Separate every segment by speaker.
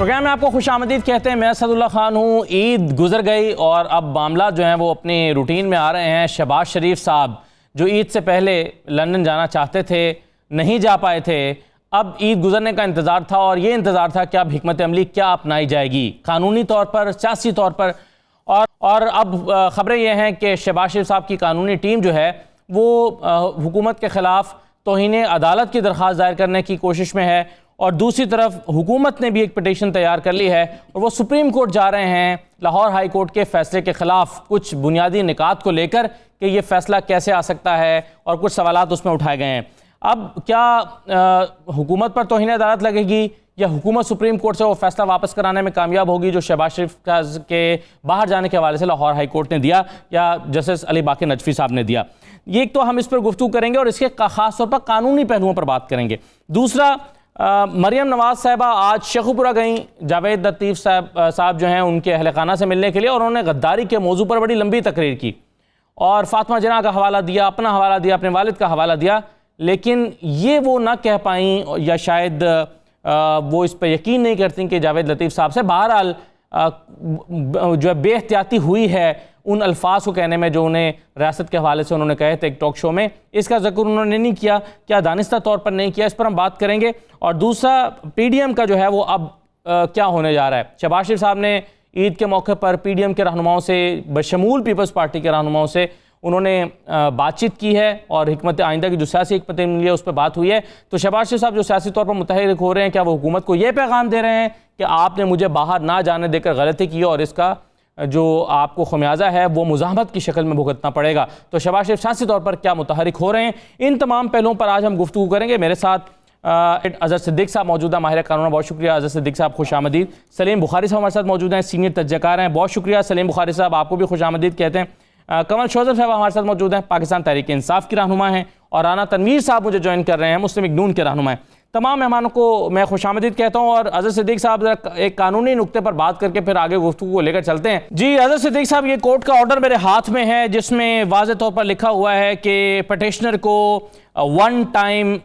Speaker 1: Programme میں آپ کو خوش آمدید کہتے ہیں. میں اسد اللہ خان ہوں. عید گزر گئی اور اب معاملات جو ہیں وہ اپنی روٹین میں آ رہے ہیں. شہباز شریف صاحب جو عید سے پہلے لندن جانا چاہتے تھے, نہیں جا پائے تھے. اب عید گزرنے کا انتظار تھا اور یہ انتظار تھا کہ اب حکمت عملی کیا اپنائی جائے گی قانونی طور پر, سیاسی طور پر. اور اب خبریں یہ ہیں کہ شہباز شریف صاحب کی قانونی ٹیم جو ہے وہ حکومت کے خلاف توہین عدالت کی درخواست دائر کرنے کی کوشش میں ہے, اور دوسری طرف حکومت نے بھی ایک پٹیشن تیار کر لی ہے اور وہ سپریم کورٹ جا رہے ہیں لاہور ہائی کورٹ کے فیصلے کے خلاف کچھ بنیادی نکات کو لے کر کہ یہ فیصلہ کیسے آ سکتا ہے, اور کچھ سوالات اس میں اٹھائے گئے ہیں. اب کیا حکومت پر توہین عدالت لگے گی یا حکومت سپریم کورٹ سے وہ فیصلہ واپس کرانے میں کامیاب ہوگی جو شہباز شریف کے باہر جانے کے حوالے سے لاہور ہائی کورٹ نے دیا یا جسٹس علی باقر نجفی صاحب نے دیا؟ یہ ایک تو ہم اس پر گفتگو کریں گے اور اس کے خاص طور پر قانونی پہلوؤں پر بات کریں گے. دوسرا, مریم نواز صاحبہ آج شیخو پورہ گئیں. جاوید لطیف صاحب جو ہیں ان کے اہل خانہ سے ملنے کے لیے, اور انہوں نے غداری کے موضوع پر بڑی لمبی تقریر کی اور فاطمہ جناح کا حوالہ دیا, اپنا حوالہ دیا, اپنے والد کا حوالہ دیا, لیکن یہ وہ نہ کہہ پائیں یا شاید وہ اس پہ یقین نہیں کرتی کہ جاوید لطیف صاحب سے بہرحال جو ہے بے احتیاطی ہوئی ہے ان الفاظ کو کہنے میں جو انہیں ریاست کے حوالے سے انہوں نے کہے تھے ایک ٹاک شو میں. اس کا ذکر انہوں نے نہیں کیا, کیا دانستہ طور پر نہیں کیا, اس پر ہم بات کریں گے. اور دوسرا, پی ڈی ایم کا جو ہے وہ اب کیا ہونے جا رہا ہے. شہباز شریف صاحب نے عید کے موقع پر پی ڈی ایم کے رہنماؤں سے بشمول پیپلز پارٹی کے رہنماؤں سے انہوں نے بات چیت کی ہے اور حکمت آئندہ کی جو سیاسی حکمت عملی ہے اس پہ بات ہوئی ہے. تو شہباز شریف صاحب جو سیاسی طور پر متحرک ہو رہے ہیں, کیا وہ حکومت کو یہ پیغام دے رہے ہیں کہ آپ نے مجھے باہر نہ جانے دے کر غلطی کی اور اس کا جو آپ کو خمیازہ ہے وہ مزاحمت کی شکل میں بھگتنا پڑے گا؟ تو شہباز شریف سیاسی طور پر کیا متحرک ہو رہے ہیں؟ ان تمام پہلوؤں پر آج ہم گفتگو کریں گے. میرے ساتھ اظہر صدیق صاحب موجود ہیں, ماہر قانون. بہت شکریہ اظہر صدیق صاحب, خوش آمدید. سلیم بخاری صاحب ہمارے ساتھ موجود ہیں, سینئر تجزیہ کار ہیں. بہت شکریہ سلیم بخاری صاحب, آپ کو بھی خوش آمدید کہتے ہیں. کنول شوذر صاحب ہمارے ساتھ موجود ہیں, پاکستان تحریک انصاف کی رہنما ہیں. اور رانا تنویر صاحب مجھے جوائن کر رہے ہیں, مسلم لیگ نون کے رہنما ہیں. تمام مہمانوں کو میں خوش آمدید کہتا ہوں. اور اظہر صدیق صاحب ایک قانونی نقطے پر بات کر کے پھر آگے گفتگو کو لے کر چلتے ہیں. جی اظہر صدیق صاحب, یہ کورٹ کا آرڈر میرے ہاتھ میں ہے جس میں واضح طور پر لکھا ہوا ہے کہ پٹیشنر کو one time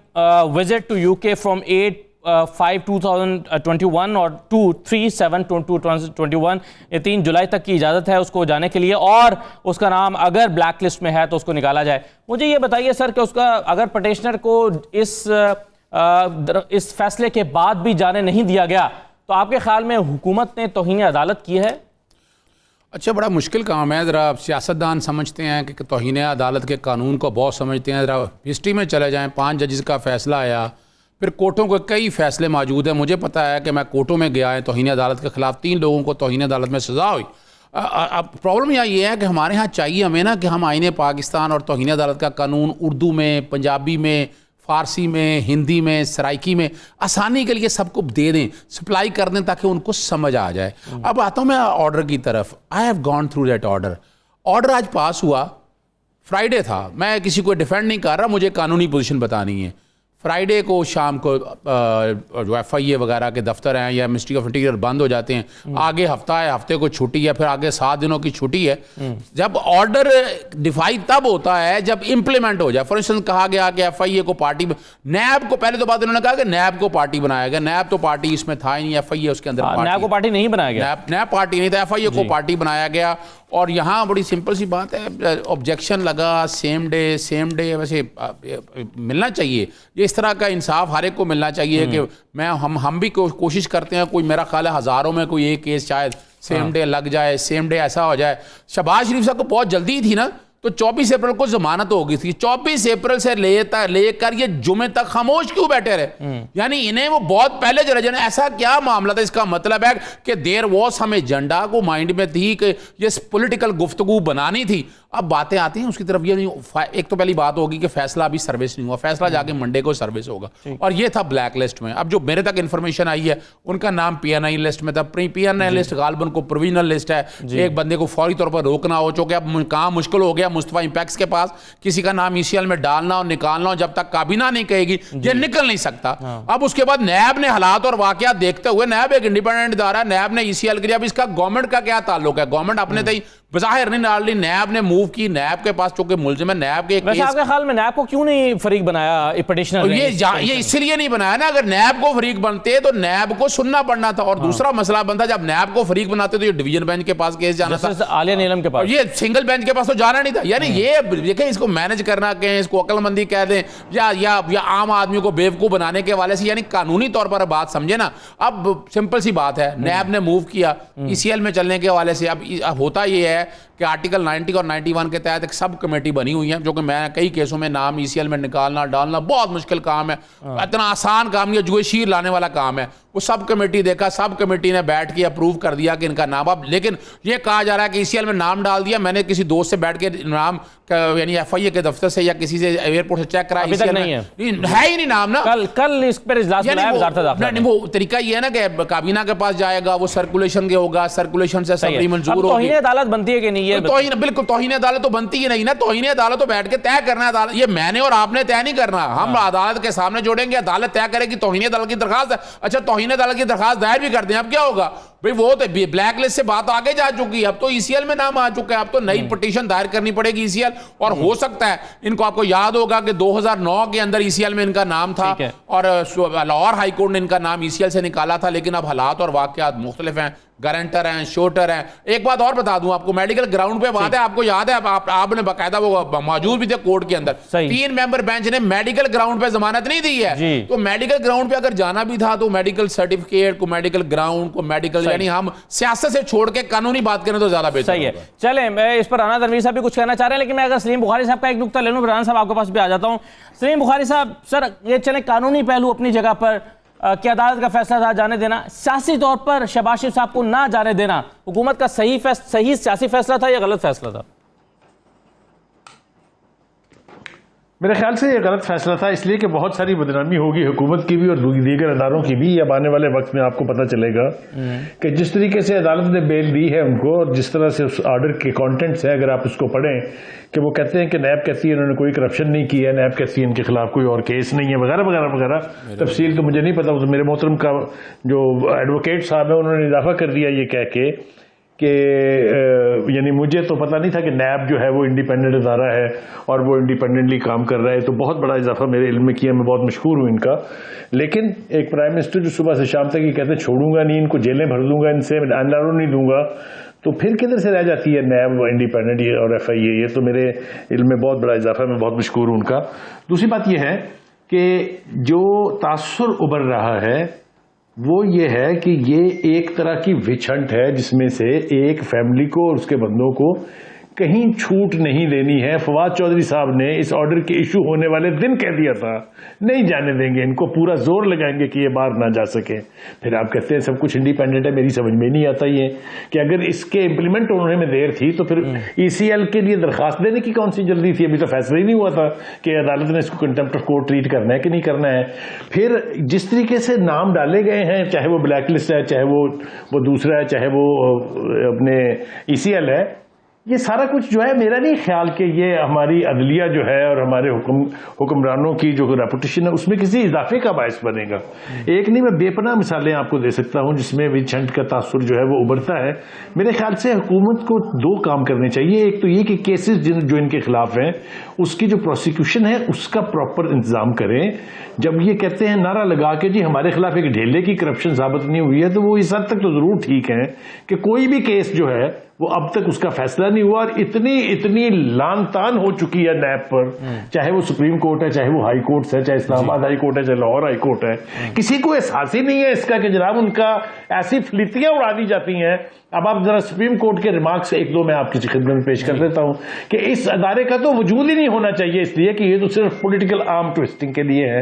Speaker 1: visit to UK from 8/5/2021 اور 2/3/7/2021 یہ 3 جولائی تک کی اجازت ہے اس کو جانے کے لیے, اور اس کا نام اگر بلیک لسٹ میں ہے تو اس کو نکالا جائے. مجھے یہ بتائیے سر کہ اس کا اگر پٹیشنر کو اس فیصلے کے بعد بھی جانے نہیں دیا گیا تو آپ کے خیال میں حکومت نے توہین عدالت کی ہے؟
Speaker 2: اچھا, بڑا مشکل کام ہے. ذرا سیاستدان سمجھتے ہیں کہ توہین عدالت کے قانون کو بہت سمجھتے ہیں. ذرا ہسٹری میں چلے جائیں, 5 ججز کا فیصلہ آیا, پھر کورٹوں کے کئی فیصلے موجود ہیں. مجھے پتہ ہے کہ میں کورٹوں میں گیا ہے توہین عدالت کے خلاف, 3 لوگوں کو توہین عدالت میں سزا ہوئی. اب پرابلم یہ ہے کہ ہمارے ہاں چاہیے ہمیں نا کہ ہم آئین پاکستان اور توہین عدالت کا قانون اردو میں, پنجابی میں, فارسی میں, ہندی میں, سرائکی میں آسانی کے لیے سب کو دے دیں, سپلائی کر دیں تاکہ ان کو سمجھ آ جائے. اب آتا ہوں میں آرڈر کی طرف. I have gone through that order. Order آج پاس ہوا, فرائیڈے تھا. میں کسی کو ڈیفینڈ نہیں کر رہا, مجھے قانونی پوزیشن بتانی ہے. فرائیڈے کو شام کو جو FIA وغیرہ کے دفتر ہیں یا منسٹری آف انٹیریئر بند ہو جاتے ہیں. آگے ہفتہ ہے, ہفتے کو چھٹی ہے, پھر آگے 7 دنوں کی چھٹی ہے. جب آرڈر ڈیفائی تب ہوتا ہے جب امپلیمنٹ ہو جائے. فار انسٹنس کہا گیا کہ FIA کو پارٹی, نیب کو پہلے تو بات انہوں نے کہا کہ نیب کو پارٹی بنایا گیا. نیب تو پارٹی اس میں تھا ہی نہیں, FIA اس کے اندر
Speaker 1: نیب کو پارٹی نہیں بنایا گیا,
Speaker 2: نیب پارٹی نہیں تھا, FIA کو پارٹی بنایا گیا. اور یہاں بڑی سمپل سی بات ہے, آبجیکشن لگا سیم ڈے ویسے ملنا چاہیے. یہ اس طرح کا انصاف ہر ایک کو ملنا چاہیے کہ ہم بھی کوشش کرتے ہیں. کوئی میرا خیال ہے ہزاروں میں کوئی ایک کیس شاید سیم ڈے لگ جائے, سیم ڈے ایسا ہو جائے. شہباز شریف صاحب کو بہت جلدی تھی نا, تو 24 اپریل کو ضمانت ہو گئی تھی. 24 اپریل سے لے کر یہ جمعے تک خاموش کیوں بیٹھے رہے؟ یعنی انہیں وہ بہت پہلے چلے جانے. ایسا کیا معاملہ تھا؟ اس کا مطلب ہے کہ دیر واز ہم ایجنڈا کو مائنڈ میں تھی کہ یہ پولیٹیکل گفتگو بنانی تھی. اب باتیں آتی ہیں اس کی طرف. یہ نہیں, ایک تو پہلی بات ہوگی کہ فیصلہ ابھی سروس نہیں ہوا, فیصلہ جا کے منڈے کو سروس ہوگا, اور یہ تھا بلیک لسٹ میں. اب جو میرے تک انفارمیشن آئی ہے ان کا نام PNI لسٹ میں تھا. PNI لسٹ غالباً کو پروویژنل لسٹ ہے. ایک بندے کو فوری طور پر روکنا ہو, چونکہ اب کام مشکل ہو گیا مصطفیٰ امپیکس کے پاس. کسی کا نام ECL میں ڈالنا اور نکالنا, جب تک کابینہ نہیں کہے گی یہ نکل نہیں سکتا. اب اس کے بعد نیب نے حالات اور واقعات دیکھتے ہوئے, نیب ایک انڈیپینڈنٹ ادارہ ہے, نیب نے ECL کیا. اب اس کا گورنمنٹ کا کیا تعلق ہے؟ گورنمنٹ اپنے تئی بظاہر نہیں ڈال لی, نیب نے موو کی, نیب کے پاس چونکہ ملزم ہے, نیب کے
Speaker 1: ویسے آپ کے خیال میں نیب کو کیوں نہیں فریق بنایا پٹیشنر نے؟
Speaker 2: یہ اس لیے نہیں بنایا نا, اگر نیب کو فریق بنتے تو نیب کو سننا پڑنا تھا, اور دوسرا مسئلہ بنتا جب نیب کو فریق بناتے تو یہ ڈویژن بینچ کے پاس کیس جانا تھا,
Speaker 1: عالیہ نیلم کے پاس,
Speaker 2: یہ سنگل بینچ کے پاس تو جانا نہیں تھا. یعنی یہ دیکھیں اس کو مینج کرنا کہیں, اس کو عقل مندی کہہ دیں یا عام آدمی کو بیوقوف بنانے کے حوالے سے, یعنی قانونی طور پر بات سمجھے نا. اب سمپل سی بات ہے, نیب نے موو کیا ای سی ایل میں چلنے کے حوالے سے. اب ہوتا یہ ہے کہ آرٹیکل 90 اور 91 کے تحت ایک سب کمیٹی بنی ہوئی ہے, جو کہ میں کئی کیسوں میں نام ای سی ایل میں نکالنا ڈالنا بہت مشکل کام ہے, اتنا آسان کام نہیں ہے, جو شیر لانے والا کام ہے. وہ سب کمیٹی دیکھا, سب کمیٹی نے بیٹھ کے اپروو کر دیا کہ ان کا نام. اب لیکن یہ کہا جا رہا ہے کہ ای سی ایل میں نام ڈال دیا, میں نے کسی دوست سے بیٹھ کے نام یعنی ایف آئی اے کے دفتر سے یا کسی سے ایئرپورٹ سے چیک کرا,
Speaker 1: ابھی تک نہیں ہے
Speaker 2: ہی نہیں نام نا.
Speaker 1: کل اس پر اجلاس بلایا وزارت داخلہ نے.
Speaker 2: وہ طریقہ یہ ہے نا کہ کابینہ کے پاس جائے گا, وہ سرکولیشن کے ہوگا, سرکولیشن سے اسمبلی منظور ہوگی.
Speaker 1: توہین عدالت بنتی ہے کہ نہیں؟ یہ
Speaker 2: توہین, بالکل توہین عدالت تو بنتی ہی نہیں نا. توہین عدالت تو بیٹھ کے طے کرنا ہے, یہ میں نے اور آپ نے طے نہیں کرنا, ہم عدالت کے سامنے جوڑیں گے, عدالت طے کرے گی. توہین عدالت کی درخواست ہے, اچھا توہین عدالت کی درخواست دائر بھی کر دیں, اب کیا ہوگا بھئی؟ وہ تو بلیک لسٹ سے بات آگے جا چکی ہے, اب تو ای سی ایل میں نام آ چکا ہے, اب تو نئی پٹیشن دائر کرنی پڑے گی ای سی ایل. اور ہو سکتا ہے ان کو, آپ کو یاد ہوگا کہ 2009 کے اندر ای سی ایل میں ان کا نام تھا, اور لاہور ہائی کورٹ نے ان کا نام ای سی ایل سے نکالا تھا, لیکن اب حالات اور واقعات مختلف ہیں, گارنٹر ہیں, شوٹر ہیں. ایک بات اور بتا دوں آپ کو, میڈیکل گراؤنڈ پہ بات ہے, آپ کو یاد ہے آپ نے باقاعدہ وہ موجود بھی تھے کورٹ کے اندر, 3 ممبر بینچ نے میڈیکل گراؤنڈ پہ ضمانت نہیں دی ہے. تو میڈیکل گراؤنڈ پہ اگر جانا بھی تھا تو میڈیکل سرٹیفکیٹ کو, میڈیکل گراؤنڈ کو, میڈیکل, یعنی ہم سیاست سے چھوڑ کے قانونی بات کریں تو زیادہ بہتر
Speaker 1: ہے. چلیں میں اس پر رانا تنویر صاحب بھی کچھ کہنا چاہ رہے ہیں, لیکن میں اگر سلیم بخاری صاحب کا ایک نقطہ لے لوں, رانا صاحب آپ کے پاس بھی آ جاتا ہوں. سلیم بخاری صاحب, سر یہ چلیں قانونی پہلو اپنی جگہ پر کہ عدالت کا فیصلہ تھا جانے دینا, سیاسی طور پر شہباز شریف صاحب کو نہ جانے دینا حکومت کا صحیح سیاسی فیصلہ تھا یا غلط فیصلہ تھا؟
Speaker 3: میرے خیال سے یہ غلط فیصلہ تھا, اس لیے کہ بہت ساری بدنامی ہوگی حکومت کی بھی اور دیگر اداروں کی بھی. اب آنے والے وقت میں آپ کو پتہ چلے گا کہ جس طریقے سے عدالت نے بیل دی ہے ان کو, اور جس طرح سے اس آرڈر کے کانٹینٹس ہیں, اگر آپ اس کو پڑھیں کہ وہ کہتے ہیں کہ نیب کہتی ہے انہوں نے کوئی کرپشن نہیں کی ہے, نیب کہتی ہے ان کے خلاف کوئی اور کیس نہیں ہے, وغیرہ وغیرہ وغیرہ. تفصیل تو مجھے نہیں پتا, میرے محترم کا جو ایڈوکیٹ صاحب ہیں انہوں نے اضافہ کر دیا یہ کہہ کے کہ یعنی مجھے تو پتہ نہیں تھا کہ نیب جو ہے وہ انڈیپینڈنٹ ادارہ ہے اور وہ انڈیپینڈنٹلی کام کر رہا ہے. تو بہت بڑا اضافہ میرے علم میں کیا, میں بہت مشکور ہوں ان کا. لیکن ایک پرائم منسٹر جو صبح سے شام تک یہ کہتے ہیں چھوڑوں گا نہیں, ان کو جیلیں بھر دوں گا, ان سے انارو نہیں دوں گا, تو پھر کدھر سے رہ جاتی ہے نیب انڈیپینڈنٹ اور ایف آئی اے؟ یہ تو میرے علم میں بہت بڑا اضافہ ہے, میں بہت مشکور ہوں ان کا. دوسری بات یہ ہے کہ جو تاثر ابھر رہا ہے وہ یہ ہے کہ یہ ایک طرح کی وچ ہنٹ ہے, جس میں سے ایک فیملی کو اور اس کے بندوں کو کہیں چھوٹ نہیں دینی ہے. فواد چودھری صاحب نے اس آرڈر کے ایشو ہونے والے دن کہہ دیا تھا نہیں جانے دیں گے, ان کو پورا زور لگائیں گے کہ یہ باہر نہ جا سکے. پھر آپ کہتے ہیں سب کچھ انڈیپینڈنٹ ہے, میری سمجھ میں نہیں آتا یہ کہ اگر اس کے امپلیمنٹ ہونے میں دیر تھی تو پھر ای سی ایل کے لیے درخواست دینے کی کون سی جلدی تھی؟ ابھی تو فیصلہ ہی نہیں ہوا تھا کہ عدالت نے اس کو کنٹمپٹ آف کورٹ ٹریٹ کرنا ہے کہ نہیں کرنا ہے. پھر جس طریقے سے نام ڈالے گئے ہیں, چاہے وہ بلیک لسٹ ہے, چاہے وہ دوسرا ہے, چاہے وہ اپنے ای سی ایل ہے, یہ سارا کچھ جو ہے میرا نہیں خیال کہ یہ ہماری عدلیہ جو ہے اور ہمارے حکمرانوں کی جو ریپوٹیشن ہے اس میں کسی اضافے کا باعث بنے گا. ایک نہیں, میں بے پناہ مثالیں آپ کو دے سکتا ہوں جس میں وچ ہنٹ کا تاثر جو ہے وہ ابھرتا ہے. میرے خیال سے حکومت کو 2 کام کرنے چاہیے. ایک تو یہ کہ کیسز جو ان کے خلاف ہیں اس کی جو پروسیکیوشن ہے اس کا پراپر انتظام کریں. جب یہ کہتے ہیں نعرہ لگا کے جی ہمارے خلاف ایک ڈھیلے کی کرپشن ثابت نہیں ہوئی ہے, تو وہ اس حد تک تو ضرور ٹھیک ہے کہ کوئی بھی کیس جو ہے وہ اب تک اس کا فیصلہ نہیں ہوا, اور اتنی لان تان ہو چکی ہے نیب پر, چاہے وہ سپریم کورٹ ہے, چاہے وہ ہائی کورٹ ہے, چاہے اسلام آباد ہائی کورٹ ہے, چاہے لاہور ہائی کورٹ ہے. کسی کو احساس ہی نہیں ہے اس کا کہ جناب ان کا ایسی فلیتیاں اڑا دی جاتی ہیں. اب آپ ذرا سپریم کورٹ کے ریمارکس 1-2 میں آپ کی خدمت میں پیش کر دیتا ہوں کہ اس ادارے کا تو وجود ہی نہیں ہونا چاہیے, اس لیے کہ یہ تو صرف پولیٹیکل آرم ٹویسٹنگ کے لیے ہے.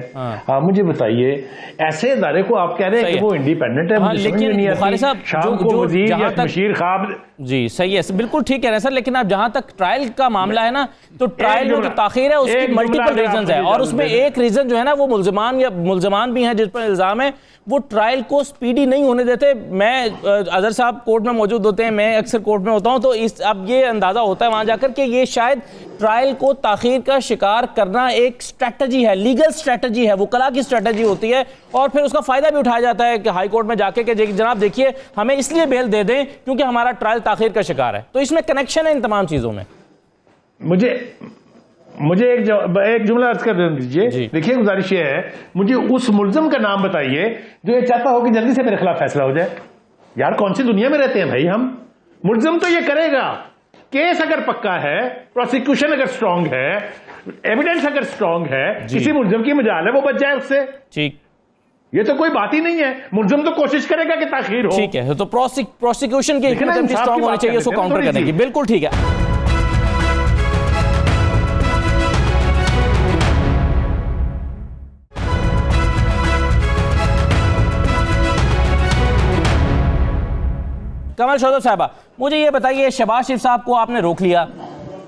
Speaker 3: ہاں مجھے بتائیے ایسے ادارے کو آپ کہہ رہے ہیں کہ وہ انڈیپینڈنٹ ہے, مجھے سمجھ نہیں آتی. شام کو وزیر یا بشیر خواب,
Speaker 1: جی صحیح ہے, بالکل ٹھیک ہے سر, لیکن اب جہاں تک ٹرائل کا معاملہ ہے نا, تو ٹرائل میں جو تاخیر ہے اس کی ملٹیپل ریزنز ہیں, اور اس میں ایک ریزن جو ہے نا وہ ملزمان بھی ہیں جس پر الزام ہے, وہ ٹرائل کو سپیڈی نہیں ہونے دیتے. میں اظہر صاحب کورٹ میں موجود ہوتے ہیں, میں اکثر کورٹ میں ہوتا ہوں, تو اب یہ اندازہ ہوتا ہے وہاں جا کر کہ یہ شاید ٹرائل کو تاخیر کا شکار کرنا ایک سٹریٹجی ہے, لیگل سٹریٹجی ہے, وکلا کی سٹریٹجی ہوتی ہے, اور پھر اس کا فائدہ بھی اٹھایا جاتا ہے کہ ہائی کورٹ میں جا کے کہ جناب دیکھیے ہمیں اس لیے بیل دے دیں کیونکہ ہمارا ٹرائل تاخیر کا شکار ہے. تو اس میں کنیکشن ہے ان تمام چیزوں میں.
Speaker 3: مجھے ایک جملہ عرض کر دیجیے. دیکھیے گزارش یہ ہے, مجھے اس ملزم کا نام بتائیے جو یہ چاہتا ہو کہ جلدی سے میرے خلاف فیصلہ ہو جائے. یار کون سی دنیا میں رہتے ہیں بھائی ہم. ملزم تو یہ کرے گا, کیس اگر پکا ہے, پروسیکیوشن اگر سٹرونگ ہے, ایویڈنس اگر سٹرونگ ہے, کسی ملزم کی مجال ہے وہ بچ جائے اس سے.
Speaker 1: ٹھیک,
Speaker 3: یہ تو کوئی بات ہی نہیں ہے. ملزم تو کوشش کرے گا کہ تاخیر ہو.
Speaker 1: ٹھیک ہے, تو پروسیکیوشن کی حکمت عملی سٹرونگ ہونی چاہیے اس کو کاؤنٹر کرنے کی. بالکل ٹھیک ہے. کمل شودب صاحبہ, مجھے یہ بتائیے, شہباز شریف صاحب کو آپ نے روک لیا,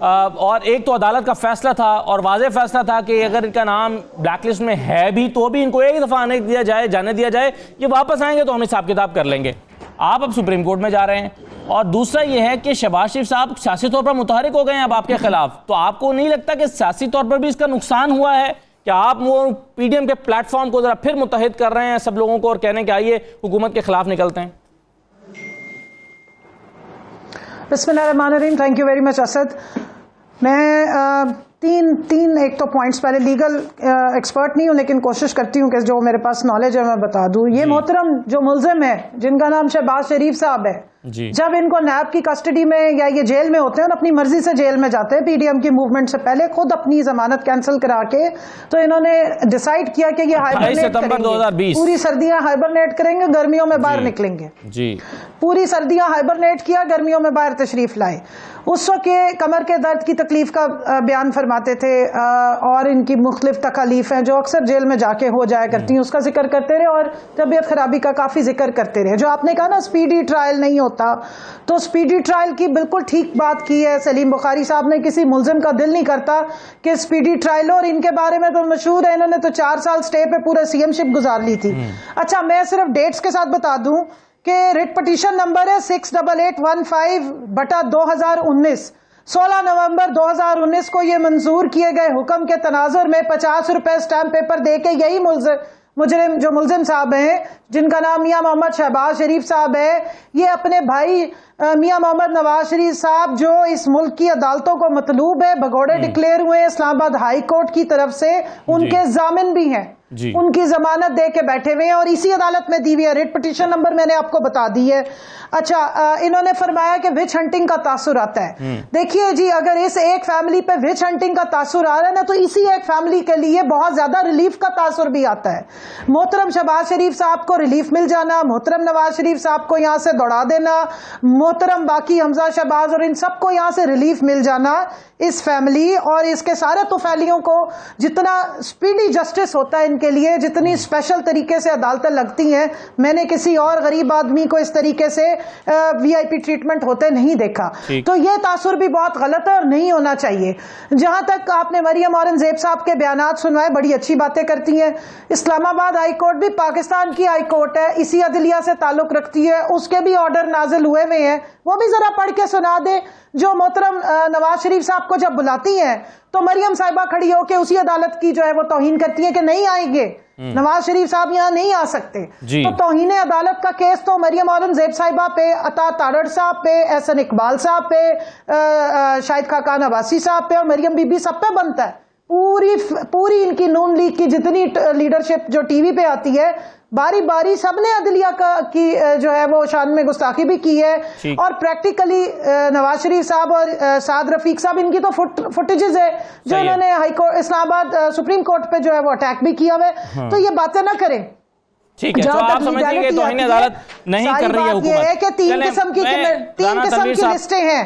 Speaker 1: اور ایک تو عدالت کا فیصلہ تھا اور واضح فیصلہ تھا کہ اگر ان کا نام بلیک لسٹ میں ہے بھی تو بھی ان کو ایک دفعہ جانے دیا جائے, یہ واپس آئیں گے تو ہم حساب کتاب کر لیں گے. آپ اب سپریم کورٹ میں جا رہے ہیں, اور دوسرا یہ ہے کہ شہباز شریف صاحب سیاسی طور پر متحرک ہو گئے ہیں اب آپ کے خلاف. تو آپ کو نہیں لگتا کہ سیاسی طور پر بھی اس کا نقصان ہوا ہے کہ آپ وہ پی ڈی ایم کے پلیٹ فارم کو ذرا پھر متحد کر رہے ہیں سب لوگوں کو, اور کہنے کہ آئیے حکومت کے خلاف نکلتے ہیں؟
Speaker 4: بسم اللہ الرحمن الرحیم. Thank you very much Asad. میں تین ایک تو پوائنٹس, پہلے لیگل ایکسپرٹ نہیں ہوں لیکن کوشش کرتی ہوں کہ جو میرے پاس نالج ہے میں بتا دوں. یہ محترم جو ملزم ہے جن کا نام شہباز شریف صاحب ہے, جب ان کو نیب کی کسٹڈی میں یا یہ جیل میں ہوتے ہیں اور اپنی مرضی سے جیل میں جاتے ہیں پی ڈی ایم کی موومنٹ سے پہلے, خود اپنی ضمانت کینسل کرا کے, تو انہوں نے ڈیسائیڈ کیا کہ یہ ہائبرنیٹ کریں گے, پوری سردیاں ہائبرنیٹ کریں گے, گرمیوں میں باہر نکلیں گے. پوری سردیاں ہائبرنیٹ کیا, گرمیوں میں باہر تشریف لائے. اس وقت یہ کمر کے درد کی تکلیف کا بیان فرماتے تھے, اور ان کی مختلف تکالیف ہیں جو اکثر جیل میں جا کے ہو جایا کرتی ہیں, اس کا ذکر کرتے رہے, اور طبیعت خرابی کا کافی ذکر کرتے رہے. جو آپ نے کہا نا اسپیڈی ٹرائل نہیں ہوتا, تو اسپیڈی ٹرائل کی بالکل ٹھیک بات کی ہے سلیم بخاری صاحب نے. کسی ملزم کا دل نہیں کرتا کہ اسپیڈی ٹرائل ہو, اور ان کے بارے میں تو مشہور ہے, انہوں نے تو 4 سال سٹے پہ پورے سی ایم شپ گزار لی تھی. اچھا, میں صرف ڈیٹس کے ساتھ بتا دوں کہ ریٹ پٹیشن نمبر ہے 68815/2019. 16 نومبر 2019 کو یہ منظور کیے گئے حکم کے تناظر میں 50 روپے سٹیمپ پیپر دے کے یہی ملزم صاحب ہیں جن کا نام میاں محمد شہباز شریف صاحب ہے, یہ اپنے بھائی میاں محمد نواز شریف صاحب جو اس ملک کی عدالتوں کو مطلوب ہے, بھگوڑے ڈکلیئر ہوئے اسلام آباد ہائی کورٹ کی طرف سے, ان کے ضامن بھی ہیں, ان کی ضمانت دے کے بیٹھے ہوئے ہیں, اور اسی عدالت میں دی ہوئی ہے. ریٹ پٹیشن نمبر میں نے آپ کو بتا دی ہے. اچھا, انہوں نے فرمایا کہ وچ ہنٹنگ کا تاثر آتا ہے. دیکھیے جی, اگر اس ایک فیملی پہ وچ ہنٹنگ کا تاثر آ رہا ہے نا, تو اسی ایک فیملی کے لیے بہت زیادہ ریلیف کا تاثر بھی آتا ہے. محترم شہباز شریف صاحب کو ریلیف مل جانا, محترم نواز شریف صاحب کو یہاں سے دوڑا دینا, محترم باقی حمزہ شہباز اور ان سب کو یہاں سے ریلیف مل جانا, اس فیملی اور اس کے سارے طفیلیوں کو جتنا سپیڈی جسٹس ہوتا ہے ان کے لیے, جتنی اسپیشل طریقے سے عدالتیں لگتی ہیں, میں نے کسی اور غریب آدمی کو اس طریقے سے وی آئی پی ٹریٹمنٹ ہوتے نہیں دیکھا. تو یہ تاثر بھی بہت غلط ہے اور نہیں ہونا چاہیے. جہاں تک آپ نے مریم اورنگزیب صاحب کے بیانات سنوائے, بڑی اچھی باتیں کرتی ہیں. اسلام آباد ہائی کورٹ بھی پاکستان کی ہائی کورٹ ہے, اسی عدلیہ سے تعلق رکھتی ہے, اس کے بھی آرڈر نازل ہوئے ہوئے ہیں, وہ بھی ذرا پڑھ کے سنا دے. جو محترم نواز شریف صاحب کو جب بلاتی ہیں تو مریم صاحبہ کھڑی ہو کے اسی عدالت کی جو ہے وہ توہین کرتی ہے کہ نہیں آئیں گے, نواز شریف صاحب یہاں نہیں آ سکتے. تو توہین عدالت کا کیس تو مریم اورنگزیب صاحبہ پہ, عطا تارڑ صاحب پہ, احسن اقبال صاحب پہ, شاہد خاقان عباسی صاحب پہ اور مریم بی بی سب پہ بنتا ہے. پوری ان کی نون لیگ کی جتنی لیڈرشپ جو ٹی وی پہ آتی ہے, باری باری سب نے عدلیہ کی جو ہے وہ شان میں گستاخی بھی کی ہے. اور پریکٹیکلی نواز شریف صاحب اور سعد رفیق صاحب, ان کی تو فوٹیجز ہے جو انہوں نے ہائی کورٹ اسلام آباد سپریم کورٹ پہ جو ہے وہ اٹیک بھی کیا ہوا ہے. تو یہ باتیں نہ کریں.
Speaker 1: ٹھیک ہے, تو آپ سمجھیں کہ توہین عدالت نہیں کر رہی ہے حکومت.
Speaker 4: یہ ہے کہ تین قسم کی لسٹیں ہیں.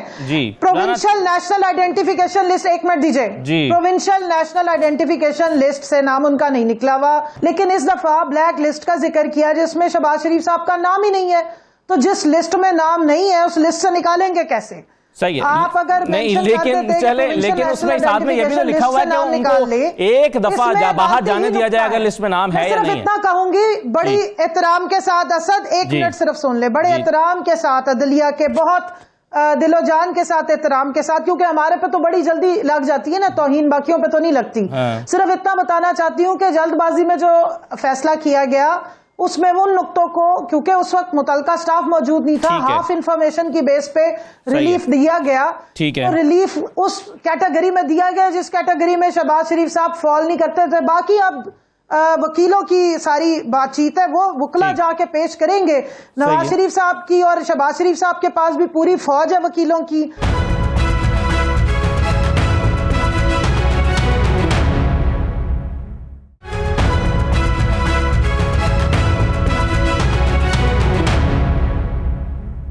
Speaker 4: پروونشل نیشنل آئیڈینٹیفیکیشن لسٹ, ایک منٹ دیجئے, پروونشل نیشنل آئیڈینٹیفیکیشن لسٹ سے نام ان کا نہیں نکلا ہوا, لیکن اس دفعہ بلیک لسٹ کا ذکر کیا جس میں شہباز شریف صاحب کا نام ہی نہیں ہے. تو جس لسٹ میں نام نہیں ہے اس لسٹ سے نکالیں گے کیسے؟
Speaker 1: صحیح ہے,
Speaker 4: آپ اگر
Speaker 1: نہیں, لیکن اس میں ساتھ میں یہ بھی تو لکھا ہوا ہے کہ ان کو ایک دفعہ باہر جانے دیا جائے اگر لسٹ میں نام ہے یا نہیں ہے.
Speaker 4: صرف اتنا کہوں گی بڑی احترام کے ساتھ, اسد ایک منٹ صرف سن لے, بڑے احترام کے ساتھ عدلیہ کے, بہت دل و جان کے ساتھ, احترام کے ساتھ, کیونکہ ہمارے پہ تو بڑی جلدی لگ جاتی ہے نا توہین, باقیوں پہ تو نہیں لگتی. صرف اتنا بتانا چاہتی ہوں کہ جلد بازی میں جو فیصلہ کیا گیا اس میں ان نقطوں کو، کیونکہ اس وقت متعلقہ سٹاف موجود نہیں تھا، ہاف انفارمیشن کی بیس پہ ریلیف دیا گیا. ریلیف اس کیٹیگری میں دیا گیا جس کیٹیگری میں شہباز شریف صاحب فال نہیں کرتے تھے. باقی اب وکیلوں کی ساری بات چیت ہے، وہ وکلا جا کے پیش کریں گے. نواز شریف صاحب کی اور شہباز شریف صاحب کے پاس بھی پوری فوج ہے وکیلوں کی.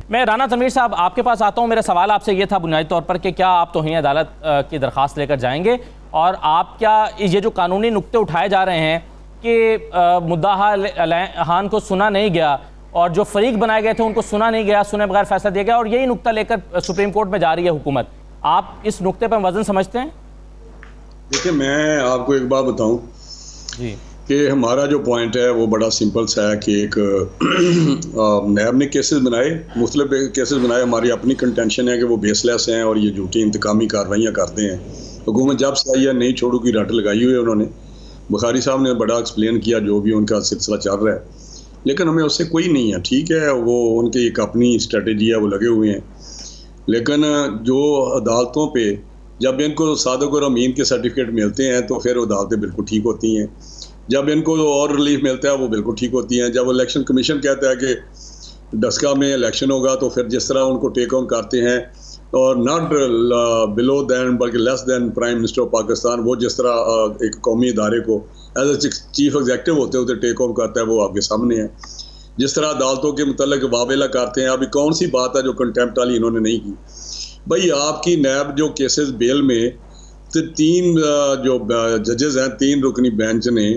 Speaker 1: میں رانا تنویر صاحب آپ کے پاس آتا ہوں. میرا سوال آپ سے یہ تھا بنیادی طور پر کہ کیا آپ توہین عدالت کی درخواست لے کر جائیں گے، اور آپ کیا یہ جو قانونی نقطے اٹھائے جا رہے ہیں کہ مدعا خان کو سنا نہیں گیا اور جو فریق بنائے گئے تھے ان کو سنا نہیں گیا، سنے بغیر فیصلہ دیا گیا، اور یہی نقطہ لے کر سپریم کورٹ میں جا رہی ہے حکومت، آپ اس نقطے پر وزن سمجھتے ہیں؟
Speaker 5: دیکھیں، میں آپ کو ایک بات بتاؤں
Speaker 1: جی
Speaker 5: کہ ہمارا جو پوائنٹ ہے وہ بڑا سمپل سا ہے کہ ایک نیب نے کیسز بنائے، مختلف کیسز بنائے. ہماری اپنی کنٹینشن ہے کہ وہ بیس لیس ہیں اور یہ جھوٹی انتقامی کارروائیاں کرتے ہیں. حکومت جب سے آئی ہے نہیں چھوڑو کی رٹ لگائی ہوئی ہے انہوں نے. بخاری صاحب نے بڑا ایکسپلین کیا جو بھی ان کا سلسلہ چل رہا ہے، لیکن ہمیں اس سے کوئی نہیں ہے. ٹھیک ہے، وہ ان کی ایک اپنی اسٹریٹجی ہے، وہ لگے ہوئے ہیں. لیکن جو عدالتوں پہ جب ان کو صادق اور امین کے سرٹیفکیٹ ملتے ہیں تو پھر عدالتیں بالکل ٹھیک ہوتی ہیں. جب ان کو اور ریلیف ملتا ہے وہ بالکل ٹھیک ہوتی ہیں. جب الیکشن کمیشن کہتا ہے کہ ڈسکا میں الیکشن ہوگا تو پھر جس طرح ان کو ٹیک آن کرتے ہیں، اور ناٹ بلو دین بلکہ لیس دین پرائم منسٹر آف پاکستان، وہ جس طرح ایک قومی ادارے کو ایز اے چیف ایگزیکٹو ہوتے ہوتے ٹیک آن کرتا ہے، وہ آپ کے سامنے ہے. جس طرح عدالتوں کے متعلق واویلا کرتے ہیں، ابھی کون سی بات ہے جو کنٹیمپٹ والی انہوں نے نہیں کی. بھائی آپ کی نیب جو کیسز بیل میں 3 جو ججز ہیں، 3 رکنی بینچ نے،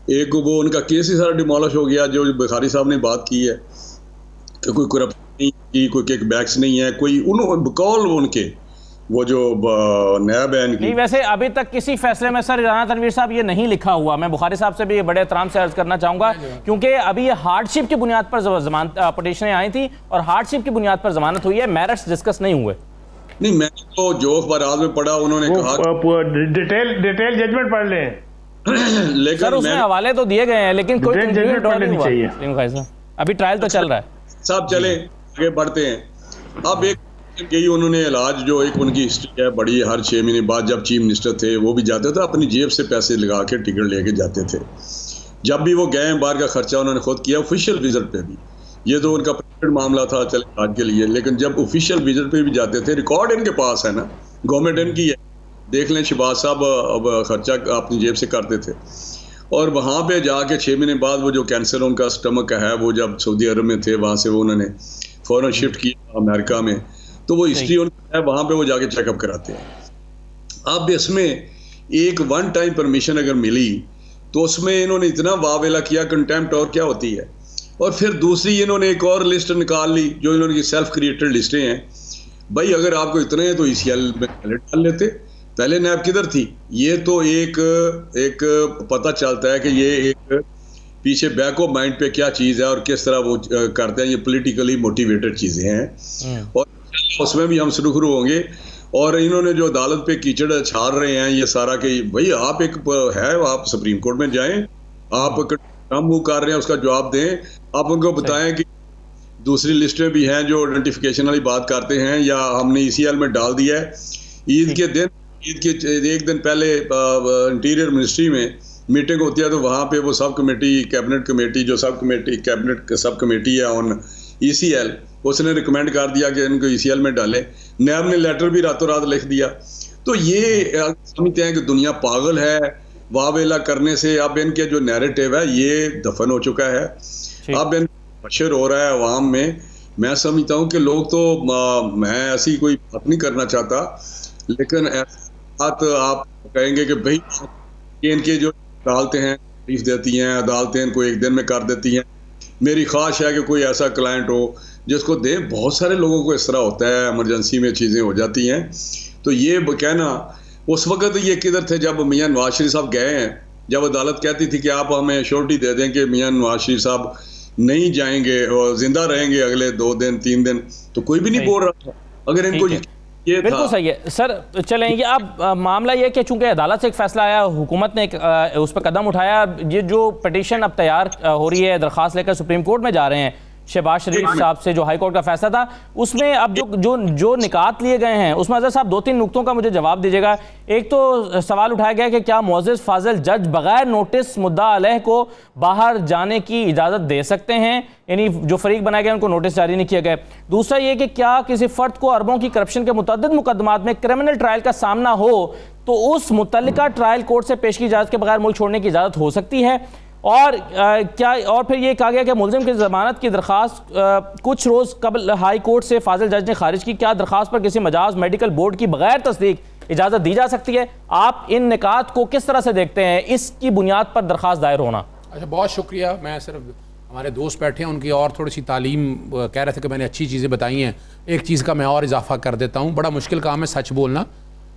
Speaker 5: ایک وہ ان کا کیس ہی سارا ڈیمالش ہو گیا. جو بخاری صاحب نے بات کی ہے کہ کوئی کرپشن نہیں کی، کوئی کیک بیکس نہیں ہے، کوئی انہوں بقول ان کے وہ جو نیب ہے ان کی.
Speaker 1: نہیں، ویسے ابھی تک کسی فیصلے میں سر رانا تنویر صاحب یہ نہیں لکھا ہوا. میں بخاری صاحب سے بھی بڑے احترام سے عرض کرنا چاہوں گا، کیونکہ ابھی یہ ہارڈ شپ کی بنیاد پر پٹیشنیں آئی تھیں اور ہارڈ شپ کی بنیاد پر ضمانت ہوئی ہے، میرٹس ڈسکس نہیں ہوئے.
Speaker 5: نہیں، میں تو جو اخبارات میں پڑھا انہوں نے کہا
Speaker 3: ڈیٹیل ججمنٹ پڑھ لیں،
Speaker 5: لیکن
Speaker 1: سر اس میں حوالے تو دیے گئے ہیں لیکن کوئی ابھی ٹرائل تو چل رہا ہے.
Speaker 5: صاحب چلیں آگے بڑھتے ہیں. اب ایک یہی انہوں نے علاج جو ایک ان کی ہسٹری ہے بڑی، ہر 6 مہینے بعد جب چیف منسٹر تھے وہ بھی جاتے تھے، اپنی جیب سے پیسے لگا کے ٹکٹ لے کے جاتے تھے. جب بھی وہ گئے باہر کا خرچہ انہوں نے خود کیا، آفیشیل وزٹ پہ بھی. یہ تو ان کا پرائیویٹ معاملہ تھا چلے علاج کے لیے، لیکن جب آفیشیل وزٹ پہ بھی جاتے تھے، ریکارڈ ان کے پاس ہے نا، گورنمنٹ ان کی ہے. دیکھ لیں شہباز صاحب اب خرچہ اپنی جیب سے کرتے تھے، اور وہاں پہ جا کے 6 مہینے بعد وہ جو کینسر ان کا سٹمک کا ہے، وہ جب سعودی عرب میں تھے وہاں سے وہ انہوں نے فوراً شفٹ کیا امریکہ میں، تو وہ ہسٹری ان کا ہے، وہاں پہ وہ جا کے چیک اپ کراتے ہیں. اب اس میں ایک 1 ٹائم پرمیشن اگر ملی تو اس میں انہوں نے اتنا واویلا کیا، کنٹیمپٹ اور کیا ہوتی ہے. اور پھر دوسری انہوں نے ایک اور لسٹ نکال لی جو انہوں نے سیلف کریٹڈ لسٹیں ہیں. بھائی اگر آپ کو اتنے ہیں تو ECL میں پہلے ڈال لیتے، پہلے نیب کدھر تھی؟ یہ تو ایک پتہ چلتا ہے کہ یہ ایک پیچھے بیک آف مائنڈ پہ کیا چیز ہے اور کس طرح وہ کرتے ہیں. یہ پولیٹیکلی موٹیویٹڈ چیزیں ہیں اور اس میں بھی ہم شروع ہوں گے. اور انہوں نے جو عدالت پہ کیچڑ چھاڑ رہے ہیں یہ سارا کہ بھائی آپ ایک ہے، آپ سپریم کورٹ میں جائیں، آپ کم موو کر رہے ہیں اس کا جواب دیں. آپ ان کو بتائیں کہ دوسری لسٹیں بھی ہیں جو آئیڈینٹیفیکیشن والی بات کرتے ہیں، یا ہم نے ECL میں ڈال دیا ہے. عید کے دن، عید کے 1 دن پہلے انٹیریئر منسٹری میں میٹنگ ہوتی ہے، تو وہاں پہ وہ سب کمیٹی، کیبنٹ کمیٹی، جو سب کمیٹی کیبنٹ سب کمیٹی ہے آن ECL، اس نے ریکمینڈ کر دیا کہ ان کو ECL میں ڈالیں. نیب نے لیٹر بھی راتوں رات لکھ دیا. تو یہ سمجھتے ہیں کہ دنیا پاگل ہے واویلا کرنے سے. اب ان کے جو نیریٹو ہے یہ دفن ہو چکا ہے، اب ان مشہور ہو رہا ہے عوام میں. میں سمجھتا ہوں کہ لوگ تو، میں ایسی کوئی بات نہیں کرنا چاہتا، لیکن بات آپ کہیں گے کہ بھائی ان کے جو عدالتیں ہیں تکلیف دیتی ہیں، عدالتیں ان کو 1 دن میں کر دیتی ہیں. میری خواہش ہے کہ کوئی ایسا کلائنٹ ہو جس کو دے. بہت سارے لوگوں کو اس طرح ہوتا ہے، ایمرجنسی میں چیزیں ہو جاتی ہیں. تو یہ کہنا اس وقت یہ کدھر تھے جب میاں نواز شریف صاحب گئے ہیں، جب عدالت کہتی تھی کہ آپ ہمیں شورٹی دے دیں کہ میاں نواز شریف صاحب نہیں جائیں گے اور زندہ رہیں گے اگلے 2 دن 3 دن، تو کوئی بھی نہیں بول رہا تھا. اگر ان کو یہ
Speaker 1: بالکل
Speaker 5: تھا.
Speaker 1: صحیح ہے سر. چلیں یہ اب معاملہ یہ کہ چونکہ عدالت سے ایک فیصلہ آیا, حکومت نے اس پہ قدم اٹھایا, یہ جو پٹیشن اب تیار ہو رہی ہے, درخواست لے کر سپریم کورٹ میں جا رہے ہیں شہباز شریف صاحب سے, جو ہائی کورٹ کا فیصلہ تھا, اس میں اب جو نکات لیے گئے ہیں اس میں اظہر صاحب 2-3 نقطوں کا مجھے جواب دیجیے گا. ایک تو سوال اٹھایا گیا کہ کیا معزز فاضل جج بغیر نوٹس مدعا علیہ کو باہر جانے کی اجازت دے سکتے ہیں, یعنی جو فریق بنائے گئے ان کو نوٹس جاری نہیں کیا گیا. دوسرا یہ کہ کیا کسی فرد کو اربوں کی کرپشن کے متعدد مقدمات میں کرمنل ٹرائل کا سامنا ہو تو اس متعلقہ ٹرائل کورٹ سے پیشگی اجازت کے بغیر ملک چھوڑنے کی اجازت ہو سکتی ہے, اور پھر یہ کہا گیا کہ ملزم کی ضمانت کی درخواست کچھ روز قبل ہائی کورٹ سے فاضل جج نے خارج کی, کیا درخواست پر کسی مجاز میڈیکل بورڈ کی بغیر تصدیق اجازت دی جا سکتی ہے؟ آپ ان نکات کو کس طرح سے دیکھتے ہیں, اس کی بنیاد پر درخواست دائر ہونا؟
Speaker 2: اچھا, بہت شکریہ. میں صرف ہمارے دوست بیٹھے ہیں, ان کی اور تھوڑی سی تعلیم کہہ رہے تھے کہ میں نے اچھی چیزیں بتائی ہیں, ایک چیز کا میں اور اضافہ کر دیتا ہوں. بڑا مشکل کام ہے سچ بولنا.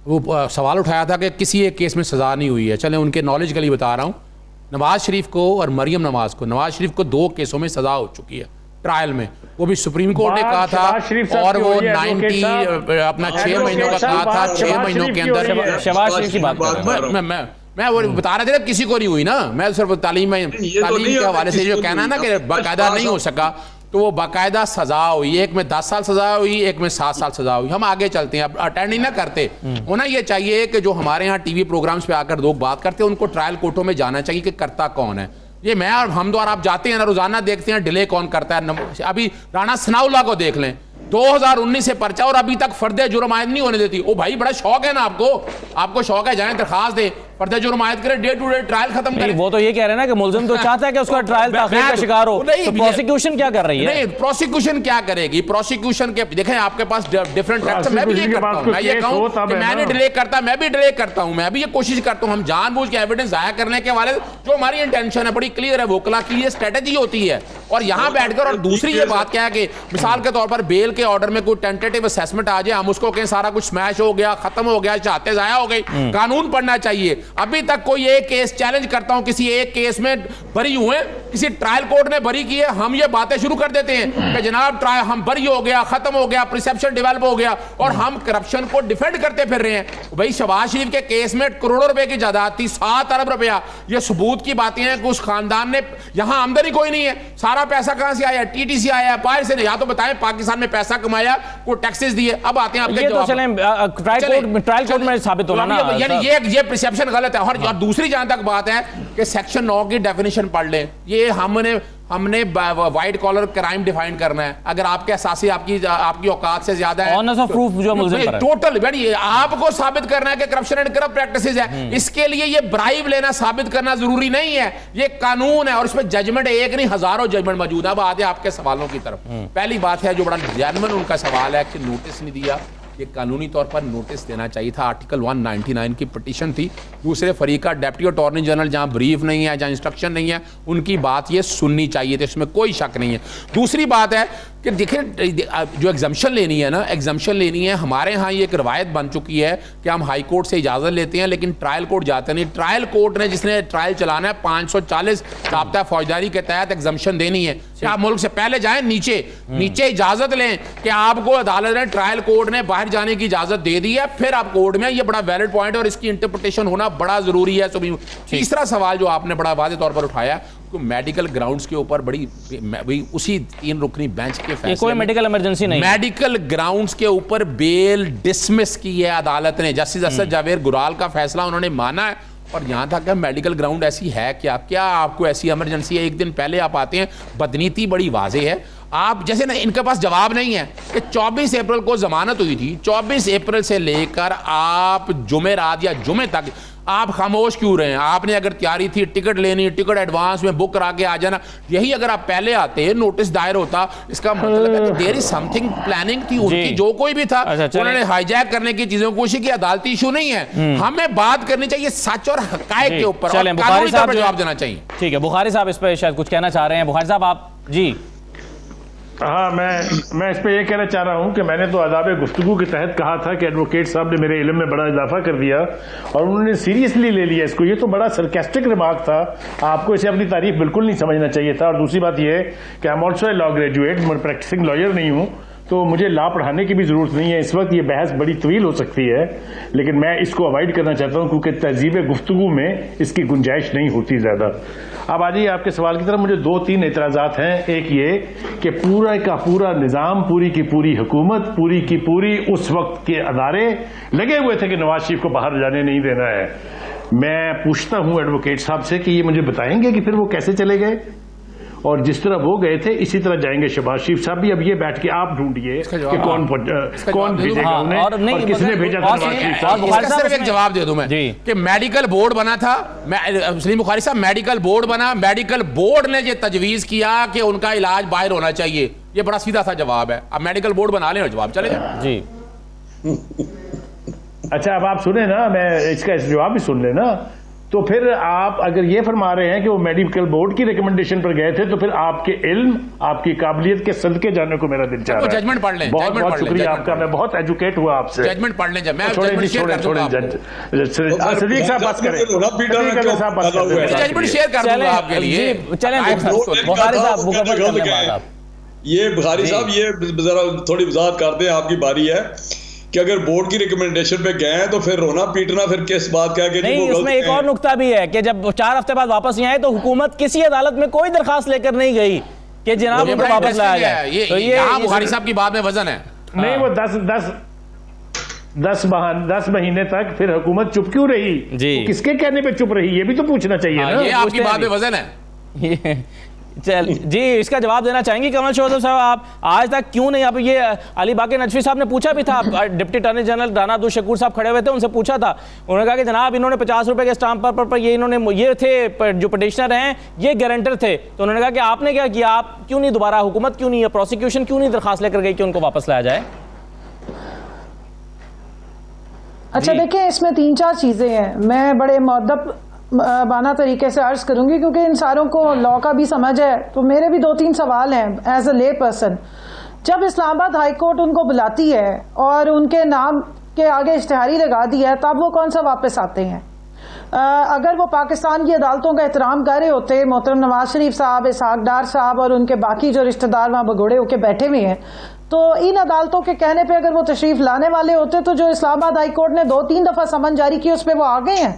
Speaker 2: وہ سوال اٹھایا تھا کہ کسی ایک کیس میں سزا نہیں ہوئی ہے. چلیں ان کے نالج کے لیے بتا رہا ہوں. نواز شریف کو اور مریم نواز کو, نواز شریف کو 2 کیسوں میں سزا ہو چکی ہے ٹرائل میں, وہ بھی سپریم کورٹ نے کہا تھا, اور وہ 90 اپنا 6 مہینوں کا کہا تھا, 6 مہینوں کے اندر.
Speaker 1: شہباز شریف کی بات کر رہا ہوں
Speaker 2: میں وہ بتا رہا تھا کسی کو نہیں ہوئی نا, میں صرف تعلیم کے حوالے سے جو کہنا ہے نا کہ باقاعدہ نہیں ہو سکا, تو وہ باقاعدہ سزا ہوئی. ایک میں 10 سال سزا ہوئی, ایک میں 7 سال سزا ہوئی. ہم آگے چلتے ہیں, اب اٹینڈ نہیں نہ کرتے. ہونا یہ چاہیے کہ جو ہمارے ہاں ٹی وی پروگرامز پہ آ کر لوگ بات کرتے ہیں, ان کو ٹرائل کورٹوں میں جانا چاہیے کہ کرتا کون ہے. یہ میں اور ہم دو اور آپ جاتے ہیں نا, روزانہ دیکھتے ہیں ڈیلے کون کرتا ہے. ابھی رانا ثناء اللہ کو دیکھ لیں, 2019 سے پرچہ اور ابھی تک فرد جرم عائد نہیں ہونے دیتی. او بھائی بڑا شوق ہے نا آپ کو شوق ہے, جائیں درخواست دیں, فرد جرم عائد کرے, ڈے ٹو ڈے ٹرائل ختم کرے.
Speaker 1: وہ تو یہ کہہ رہے ہیں نا کہ ملزم تو چاہتا ہے کہ اس کا ٹرائل تاخیر کا شکار ہو, تو پروسیکیوشن کیا کر رہی ہے؟
Speaker 2: نہیں, پروسیکیوشن کیا کرے گی؟ پروسیکیوشن کے دیکھیں آپ کے پاس ڈیفرنٹ ٹیکس. میں بھی یہ کرتا ہوں, میں یہ کہوں کہ میں نے ڈیلے کرتا, میں بھی ڈیلے کرتا ہوں, میں بھی یہ کوشش کرتا ہوں. ہم جان بوجھ کے ایویڈنس ضائع کرنے کے والے, جو ہماری انٹینشن ہے بڑی کلیئر ہے, وکلا کی یہ اسٹریٹجی ہوتی ہے. اور یہاں بیٹھ کر, اور دوسری یہ بات کیا ہے کہ مثال کے طور پر بیل کے آرڈر میں کوئی ٹینٹیٹیو اسیسمنٹ آ جائے, ہم اس کو کہیں سارا کچھ سمیش ہو گیا, ختم ہو گیا, چاہتے ضائع ہو گئی. قانون پڑھنا چاہیے. ابھی تک کوئی ایک کیس چیلنج کرتا ہوں, کسی ایک کیس میں بری ہوئے, کسی ٹرائل کورٹ نے بری کی ہے, ہم یہ باتیں شروع کر دیتے ہیں کہ جناب ٹرائل ہم بری ہو گیا, ختم ہو گیا, پرسیپشن ڈیولپ ہو گیا, اور ہم کرپشن کو ڈیفینڈ کرتے پھر رہے ہیں. بھائی شہباز شریف کے کیس میں کروڑوں روپے کی جائیداد تھی, 7 ارب روپیہ. یہ ثبوت کی باتیں ہیں کہ اس خاندان نے, یہاں آمدنی کوئی نہیں ہے, سارا پیسہ کہاں سے آیا؟ ٹی ٹی سی آیا, باہر سے. یا تو بتائیں پاکستان میں پیسہ کمایا, کوئی ٹیکسز دیے. اب آتے ہیں آپ کے
Speaker 1: ٹرائل کورٹ میں ثابت ہونا نا,
Speaker 2: یعنی یہ پرسیپشن غلط ہے. اور دوسری جہاں تک بات ہے کہ سیکشن 9 کی ڈیفینیشن پڑھ لیں. یہ ہم نے وائٹ کالر کرائم ڈیفائن کرنا ہے. اگر آپ کے اساسی آپ کی اوقات سے زیادہ ہے,
Speaker 1: آنرز آف پروف جو ملزم پر ہے,
Speaker 2: ٹوٹل آپ کو ثابت کرنا ہے کہ کرپشن اینڈ کرپٹ پریکٹسز ہے. اس کے لیے یہ برائب لینا ثابت کرنا ضروری نہیں ہے. یہ قانون ہے, اور اس پہ ججمنٹ ایک نہیں, ہزاروں ججمنٹ موجود ہے. اب آتے ہیں آپ کے سوالوں کی طرف. پہلی بات ہے جو بڑا جینوئن ان کا سوال ہے کہ نوٹس نہیں دیا. یہ قانونی طور پر نوٹس دینا چاہیے تھا. آرٹیکل 199 کی پٹیشن تھی. دوسرے فریق کا ڈپٹی اٹارنی جنرل, جہاں بریف نہیں ہے, جہاں انسٹرکشن نہیں ہے, ان کی بات یہ سننی چاہیے تھی, اس میں کوئی شک نہیں ہے. دوسری بات ہے کہ دیکھیں جو ایگزمپشن لینی ہے نا, ایگزمپشن لینی ہے. ہمارے ہاں یہ ایک روایت بن چکی ہے کہ ہم ہائی کورٹ سے اجازت لیتے ہیں لیکن ٹرائل کورٹ جاتے نہیں. ٹرائل کورٹ نے, جس نے ٹرائل چلانا ہے, 540 ضابطہ فوجداری کے تحت ایگزمپشن دینی ہے. آپ ملک سے پہلے جائیں نیچے اجازت لیں کہ آپ کو عدالت نے, ٹرائل کورٹ نے باہر جانے کی اجازت دے دی ہے, پھر آپ کورٹ میں. یہ بڑا ویلڈ پوائنٹ ہے اور اس کی انٹرپریٹیشن ہونا بڑا ضروری ہے. تیسرا سوال جو آپ نے بڑا واضح طور پر اٹھایا, میڈیکل گراؤنڈز کے اوپر بڑی اسی 3 رکنی بینچ کے فیصلے,
Speaker 1: کوئی میڈیکل ایمرجنسی نہیں,
Speaker 2: میڈیکل گراؤنڈز کے اوپر بیل ڈسمس کی ہے عدالت نے. جسٹس اسد جاوید گرال کا فیصلہ انہوں نے مانا ہے. اور یہاں تک کہ میڈیکل گراؤنڈ ایسی ہے کیا آپ کو ایسی ایمرجنسی ہے, ایک دن پہلے آپ آتے ہیں. بدنیتی بڑی واضح ہے. آپ جیسے نا, ان کے پاس جواب نہیں ہے کہ 24 اپریل کو ضمانت ہوئی تھی, 24 اپریل سے لے کر آپ جمعرات یا جمعے تک آپ خاموش کیوں رہے ہیں؟ آپ نے اگر تیاری تھی ٹکٹ لینی, ٹکٹ ایڈوانس میں بک کرا کے آ جانا. یہی اگر آپ پہلے آتے, نوٹس دائر ہوتا, اس کا مطلب ہے کہ دیر از سم تھنگ پلاننگ تھی ان کی. جو کوئی بھی تھا انہوں نے ہائی جیک کرنے کی چیزوں کو, کی عدالتی ایشو نہیں ہے. ہمیں بات کرنی چاہیے سچ اور حقائق کے اوپر, اور قانونی طور پر جواب دینا چاہیے.
Speaker 1: ٹھیک ہے, بخاری صاحب اس پہ شاید کچھ کہنا چاہ رہے ہیں. بخاری صاحب آپ. جی
Speaker 3: ہاں, میں اس پہ یہ کہنا چاہ رہا ہوں کہ میں نے تو آداب گفتگو کے تحت کہا تھا کہ ایڈوکیٹ صاحب نے میرے علم میں بڑا اضافہ کر دیا اور انہوں نے سیریسلی لے لیا اس کو. یہ تو بڑا سرکیسٹک ریمارک تھا, آپ کو اسے اپنی تعریف بالکل نہیں سمجھنا چاہیے تھا. اور دوسری بات یہ ہے کہ I am also a law graduate, میں پریکٹسنگ لائر نہیں ہوں, تو مجھے لا پڑھانے کی بھی ضرورت نہیں ہے اس وقت. یہ بحث بڑی طویل ہو سکتی ہے لیکن میں اس کو اوائڈ کرنا چاہتا ہوں کیونکہ تہذیب گفتگو میں اس کی گنجائش نہیں ہوتی زیادہ. اب آ جائیے آپ کے سوال کی طرف. مجھے 2-3 اعتراضات ہیں. ایک یہ کہ پورا کا پورا نظام, پوری کی پوری حکومت, پوری کی پوری اس وقت کے ادارے لگے ہوئے تھے کہ نواز شریف کو باہر جانے نہیں دینا ہے. میں پوچھتا ہوں ایڈوکیٹ صاحب سے کہ یہ مجھے بتائیں گے کہ پھر وہ کیسے چلے گئے, اور جس طرح وہ گئے تھے اسی طرح جائیں گے شہباز شریف صاحب بھی. اب یہ بیٹھ کے آپ ڈھونڈیے کہ کون بھیجے گا انہیں اور کس نے بھیجا تھا نواز شریف صاحب.
Speaker 2: صرف ایک جواب دے دوں میں کہ میڈیکل بورڈ بنا تھا, سلیم بخاری صاحب میڈیکل بورڈ بنا, میڈیکل بورڈ نے یہ تجویز کیا کہ ان کا علاج باہر ہونا چاہیے. یہ بڑا سیدھا سا جواب ہے. اب میڈیکل بورڈ بنا لیں اور جواب چلے جائیں.
Speaker 1: جی
Speaker 3: اچھا اب آپ سنیں نا, میں اس کا جواب بھی سن لیں نا. تو پھر آپ اگر یہ فرما رہے ہیں کہ وہ میڈیکل بورڈ کی ریکمنڈیشن پر گئے تھے تو پھر آپ کے علم, آپ کی قابلیت کے صدقے جانے کو میرا دل چاہ رہا ہے.
Speaker 2: ججمنٹ پڑھ لیں.
Speaker 3: بہت بہت شکریہ آپ کا, میں بہت ایجوکیٹ ہوا آپ سے.
Speaker 2: ججمنٹ پڑھ لیں. میں
Speaker 3: صدیق صاحب بات کریں.
Speaker 2: ججمنٹ شیئر کر دوں گا آپ کے لیے.
Speaker 1: بخاری صاحب مکمل کر لیں بات آپ.
Speaker 5: یہ بخاری صاحب یہ ذرا تھوڑی وضاحت کر دیں, آپ کی باری ہے کہ اگر بورڈ کی ریکمنڈیشن پہ گئے ہیں تو پھر رونا پیٹنا پھر کس بات کا کہ
Speaker 1: نہیں. اس میں ایک اور نقطہ بھی ہے کہ جب 4 ہفتے بعد واپس نہیں آئے تو حکومت کسی عدالت میں کوئی درخواست لے کر نہیں گئی کہ جناب ان کو واپس لایا جائے. تو
Speaker 2: یہاں بخاری صاحب کی بات میں وزن ہے.
Speaker 3: نہیں وہ 10 مہینے تک پھر حکومت چپ کیوں رہی, کس کے کہنے پہ چپ رہی, یہ بھی تو پوچھنا چاہیے نا.
Speaker 2: یہ آپ کی بات میں وزن ہے.
Speaker 1: جی اس کا جواب دینا چاہیں گے کمل شوذب صاحب آپ آج تک کیوں نہیں. اب یہ علی باقر نجفی صاحب نے پوچھا بھی تھا, deputy attorney general Rana Abdul Shakoor صاحب کھڑے ہوئے تھے, ان سے پوچھا تھا, انہوں نے کہا کہ جناب انہوں نے 50 روپے کے اسٹامپ پر یہ انہوں نے یہ تھے جو پٹیشنر ہیں یہ گارنٹر تھے, تو انہوں نے کہا کہ آپ نے کیا کیا, آپ کیوں نہیں دوبارہ, حکومت کیوں نہیں, پروسیکیوشن کیوں نہیں درخواست لے کر گئی کہ ان کو واپس لایا جائے.
Speaker 4: اچھا دیکھیں اس میں 3-4 چیزیں ہیں. میں بڑے مؤدب بانا طریقے سے عرض کروں گی کیونکہ ان ساروں کو لا کا بھی سمجھ ہے, تو میرے بھی 2-3 سوال ہیں ایز اے لے پرسن. جب اسلام آباد ہائی کورٹ ان کو بلاتی ہے اور ان کے نام کے آگے اشتہاری لگا دیا ہے تب وہ کون سا واپس آتے ہیں؟ اگر وہ پاکستان کی عدالتوں کا احترام کر رہے ہوتے, محترم نواز شریف صاحب, اسحاق ڈار صاحب اور ان کے باقی جو رشتہ دار وہاں بگوڑے ہو کے بیٹھے ہوئے ہیں, تو ان عدالتوں کے کہنے پہ اگر وہ تشریف لانے والے ہوتے تو جو اسلام آباد ہائی کورٹ نے 2-3 دفعہ سمن جاری کی اس پہ وہ آ گئے ہیں.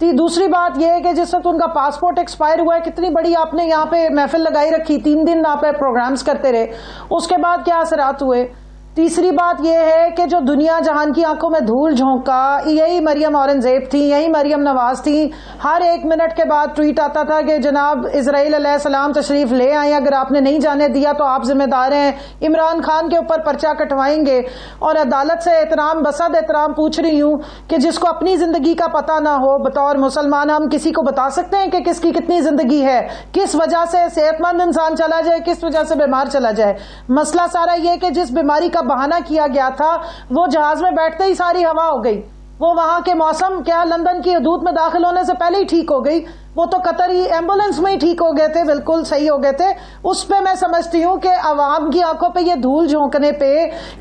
Speaker 4: دوسری بات یہ ہے کہ جس وقت ان کا پاسپورٹ ایکسپائر ہوا ہے, کتنی بڑی آپ نے یہاں پہ محفل لگائی رکھی, 3 دن آپ پروگرامز کرتے رہے, اس کے بعد کیا اثرات ہوئے. تیسری بات یہ ہے کہ جو دنیا جہان کی آنکھوں میں دھول جھونکا یہی مریم اورنگزیب تھی, یہی مریم نواز تھی. ہر 1 منٹ کے بعد ٹویٹ آتا تھا کہ جناب اسرائیل علیہ السلام تشریف لے آئیں, اگر آپ نے نہیں جانے دیا تو آپ ذمہ دار ہیں, عمران خان کے اوپر پرچہ کٹوائیں گے. اور عدالت سے احترام بصد احترام پوچھ رہی ہوں کہ جس کو اپنی زندگی کا پتہ نہ ہو, بطور مسلمان ہم کسی کو بتا سکتے ہیں کہ کس کی کتنی زندگی ہے, کس وجہ سے صحت مند انسان چلا جائے, کس وجہ سے بیمار چلا جائے. مسئلہ سارا یہ کہ جس بیماری کا بہانہ کیا گیا تھا وہ جہاز میں بیٹھتے ہی ساری ہوا ہو گئی, وہ وہاں کے موسم کیا لندن کی حدود میں داخل ہونے سے پہلے ہی ٹھیک ہو گئی, وہ تو قطری ایمبولنس میں ہی ٹھیک ہو گئے تھے, بالکل صحیح ہو گئے تھے. اس پہ میں سمجھتی ہوں کہ عوام کی آنکھوں پہ یہ دھول جھونکنے پہ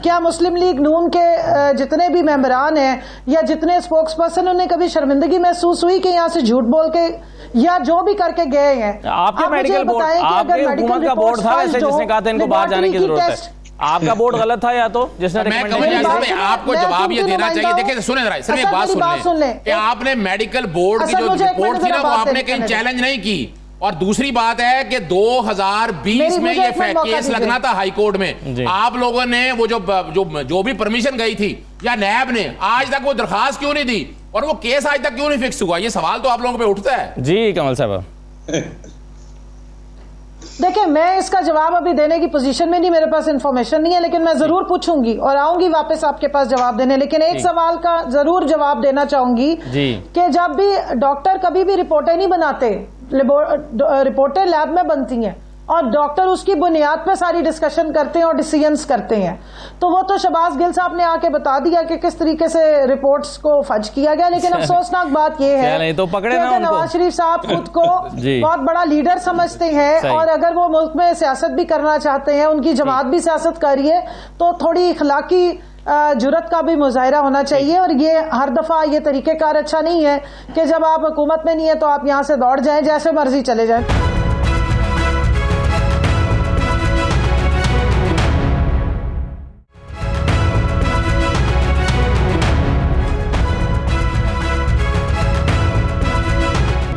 Speaker 4: کیا مسلم لیگ نون کے جتنے بھی ممبران ہیں یا جتنے اسپوکس پرسن انہیں کبھی شرمندگی محسوس ہوئی کہ یہاں سے جھوٹ بول کے یا جو بھی کر کے گئے ہیں.
Speaker 1: آپ کے میڈیکل بورڈ, آپ کے حکومت کا بورڈ تھا ویسے جس نے کہا تھا ان کو باہر جانے کی ضرورت ہے, آپ کا بورڈ غلط تھا یا تو جس نے
Speaker 2: آپ کو جواب یہ دینا چاہیے. دیکھیں سنیں ذرا, صرف ایک بات سن لیں کہ آپ نے میڈیکل بورڈ کی جو رپورٹ تھی نا وہ آپ نے کہیں چیلنج نہیں کی, اور دوسری بات ہے کہ 2020 میں یہ کیس لگنا تھا ہائی کورٹ میں, آپ لوگوں نے وہ جو بھی پرمیشن گئی تھی یا نیب نے آج تک وہ درخواست کیوں نہیں دی, اور وہ کیس آج تک کیوں نہیں فکس ہوا, یہ سوال تو آپ لوگوں پہ اٹھتا ہے.
Speaker 1: جی کمل صاحب
Speaker 4: دیکھیں میں اس کا جواب ابھی دینے کی پوزیشن میں نہیں, میرے پاس انفارمیشن نہیں ہے, لیکن میں ضرور پوچھوں گی اور آؤں گی واپس آپ کے پاس جواب دینے. لیکن ایک سوال کا ضرور جواب دینا چاہوں گی کہ جب بھی ڈاکٹر کبھی بھی رپورٹیں نہیں بناتے, رپورٹیں لیب میں بنتی ہیں اور ڈاکٹر اس کی بنیاد پہ ساری ڈسکشن کرتے ہیں اور ڈیسیژنز کرتے ہیں, تو وہ تو شہباز گل صاحب نے آ کے بتا دیا کہ کس طریقے سے رپورٹس کو فج کیا گیا. لیکن افسوسناک بات یہ ہے کہ نواز شریف صاحب خود کو بہت بڑا لیڈر سمجھتے ہیں, اور اگر وہ ملک میں سیاست بھی کرنا چاہتے ہیں, ان کی جماعت بھی سیاست کر رہی ہے, تو تھوڑی اخلاقی جرت کا بھی مظاہرہ ہونا چاہیے. اور یہ ہر دفعہ یہ طریقہ کار اچھا نہیں ہے کہ جب آپ حکومت میں نہیں ہے تو آپ یہاں سے دوڑ جائیں, جیسے مرضی چلے جائیں.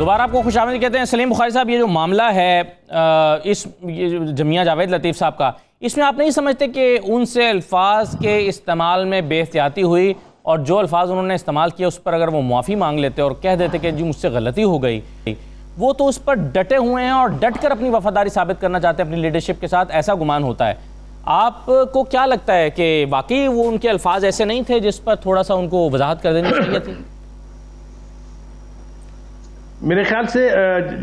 Speaker 1: دوبارہ آپ کو خوش آمدید کہتے ہیں. سلیم بخاری صاحب, یہ جو معاملہ ہے یہ جمیعہ جاوید لطیف صاحب کا, اس میں آپ نہیں سمجھتے کہ ان سے الفاظ کے استعمال میں بے احتیاطی ہوئی, اور جو الفاظ انہوں نے استعمال کیا اس پر اگر وہ معافی مانگ لیتے اور کہہ دیتے کہ جی مجھ سے غلطی ہو گئی, وہ تو اس پر ڈٹے ہوئے ہیں اور ڈٹ کر اپنی وفاداری ثابت کرنا چاہتے ہیں اپنی لیڈرشپ کے ساتھ, ایسا گمان ہوتا ہے. آپ کو کیا لگتا ہے کہ واقعی وہ ان کے الفاظ ایسے نہیں تھے جس پر تھوڑا سا ان کو وضاحت کر دینی چاہیے تھی؟
Speaker 3: میرے خیال سے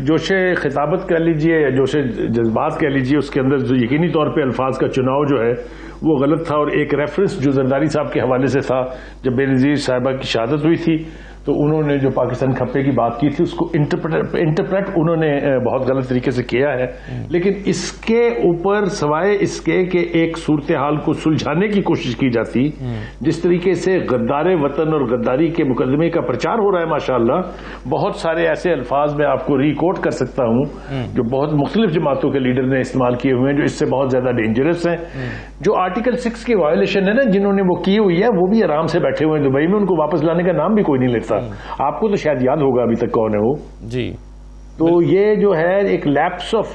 Speaker 3: جوش خطابت کہہ لیجئے یا جوش جذبات کہہ لیجئے, اس کے اندر جو یقینی طور پہ الفاظ کا چناؤ جو ہے وہ غلط تھا. اور ایک ریفرنس جو زرداری صاحب کے حوالے سے تھا, جب بے نظیر صاحبہ کی شہادت ہوئی تھی تو انہوں نے جو پاکستان کھپے کی بات کی تھی اس کو انٹرپریٹ انہوں نے بہت غلط طریقے سے کیا ہے. لیکن اس کے اوپر سوائے اس کے کہ ایک صورتحال کو سلجھانے کی کوشش کی جاتی, جس طریقے سے غدار وطن اور غداری کے مقدمے کا پرچار ہو رہا ہے ماشاءاللہ, بہت سارے ایسے الفاظ میں آپ کو ریکوٹ کر سکتا ہوں جو بہت مختلف جماعتوں کے لیڈر نے استعمال کیے ہوئے ہیں, جو اس سے بہت زیادہ ڈینجرس ہیں. جو آرٹیکل 6 کی وائلیشن ہے نا, جنہوں نے وہ کی ہوئی ہے وہ بھی آرام سے بیٹھے ہوئے ہیں دبئی میں, ان کو واپس لانے کا نام بھی کوئی نہیں لیتا. آپ کو تو شاید یاد ہوگا ابھی تک کون ہے وہ
Speaker 1: جی.
Speaker 3: تو یہ جو ہے ایک لیپس آف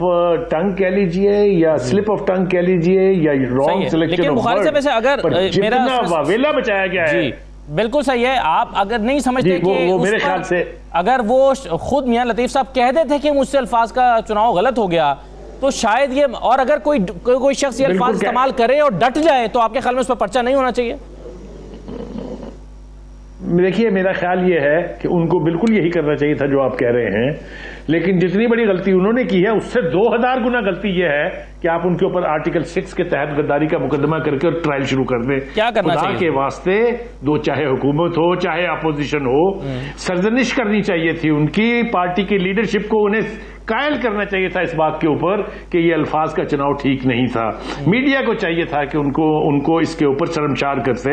Speaker 3: ٹنگ کہہ لیجئے یا سلپ آف ٹنگ کہہ لیجئے یا رانگ سلیکشن آف ورڈ, پر جتنا واویلا بچایا گیا ہے
Speaker 1: بالکل صحیح ہے. آپ اگر نہیں سمجھتے کہ
Speaker 3: وہ میرے خیال سے
Speaker 1: اگر وہ خود میاں لطیف صاحب کہہ دیتے کہ مجھ سے الفاظ کا چناؤ غلط ہو گیا تو شاید یہ, اور اگر کوئی شخص یہ الفاظ استعمال کرے اور ڈٹ جائے تو آپ کے خیال میں اس پر پرچہ نہیں ہونا چاہیے؟
Speaker 3: دیکھیے میرا خیال یہ ہے کہ ان کو بالکل یہی کرنا چاہیے تھا جو آپ کہہ رہے ہیں, لیکن جتنی بڑی غلطی انہوں نے کی ہے اس سے 2000 گنا غلطی یہ ہے کہ آپ ان کے اوپر آرٹیکل 6 کے تحت غداری کا مقدمہ کر کے اور ٹرائل شروع کر دیں.
Speaker 1: کیا کرنا چاہیے
Speaker 3: خدا کے واسطے, دو چاہے حکومت ہو چاہے اپوزیشن ہو, سرزنش کرنی چاہیے تھی ان کی پارٹی کی لیڈرشپ کو, انہیں قائل کرنا چاہیے تھا اس بات کے اوپر کہ یہ الفاظ کا چناؤ ٹھیک نہیں تھا. میڈیا کو چاہیے تھا کہ ان کو اس کے اوپر شرمسار کرتے.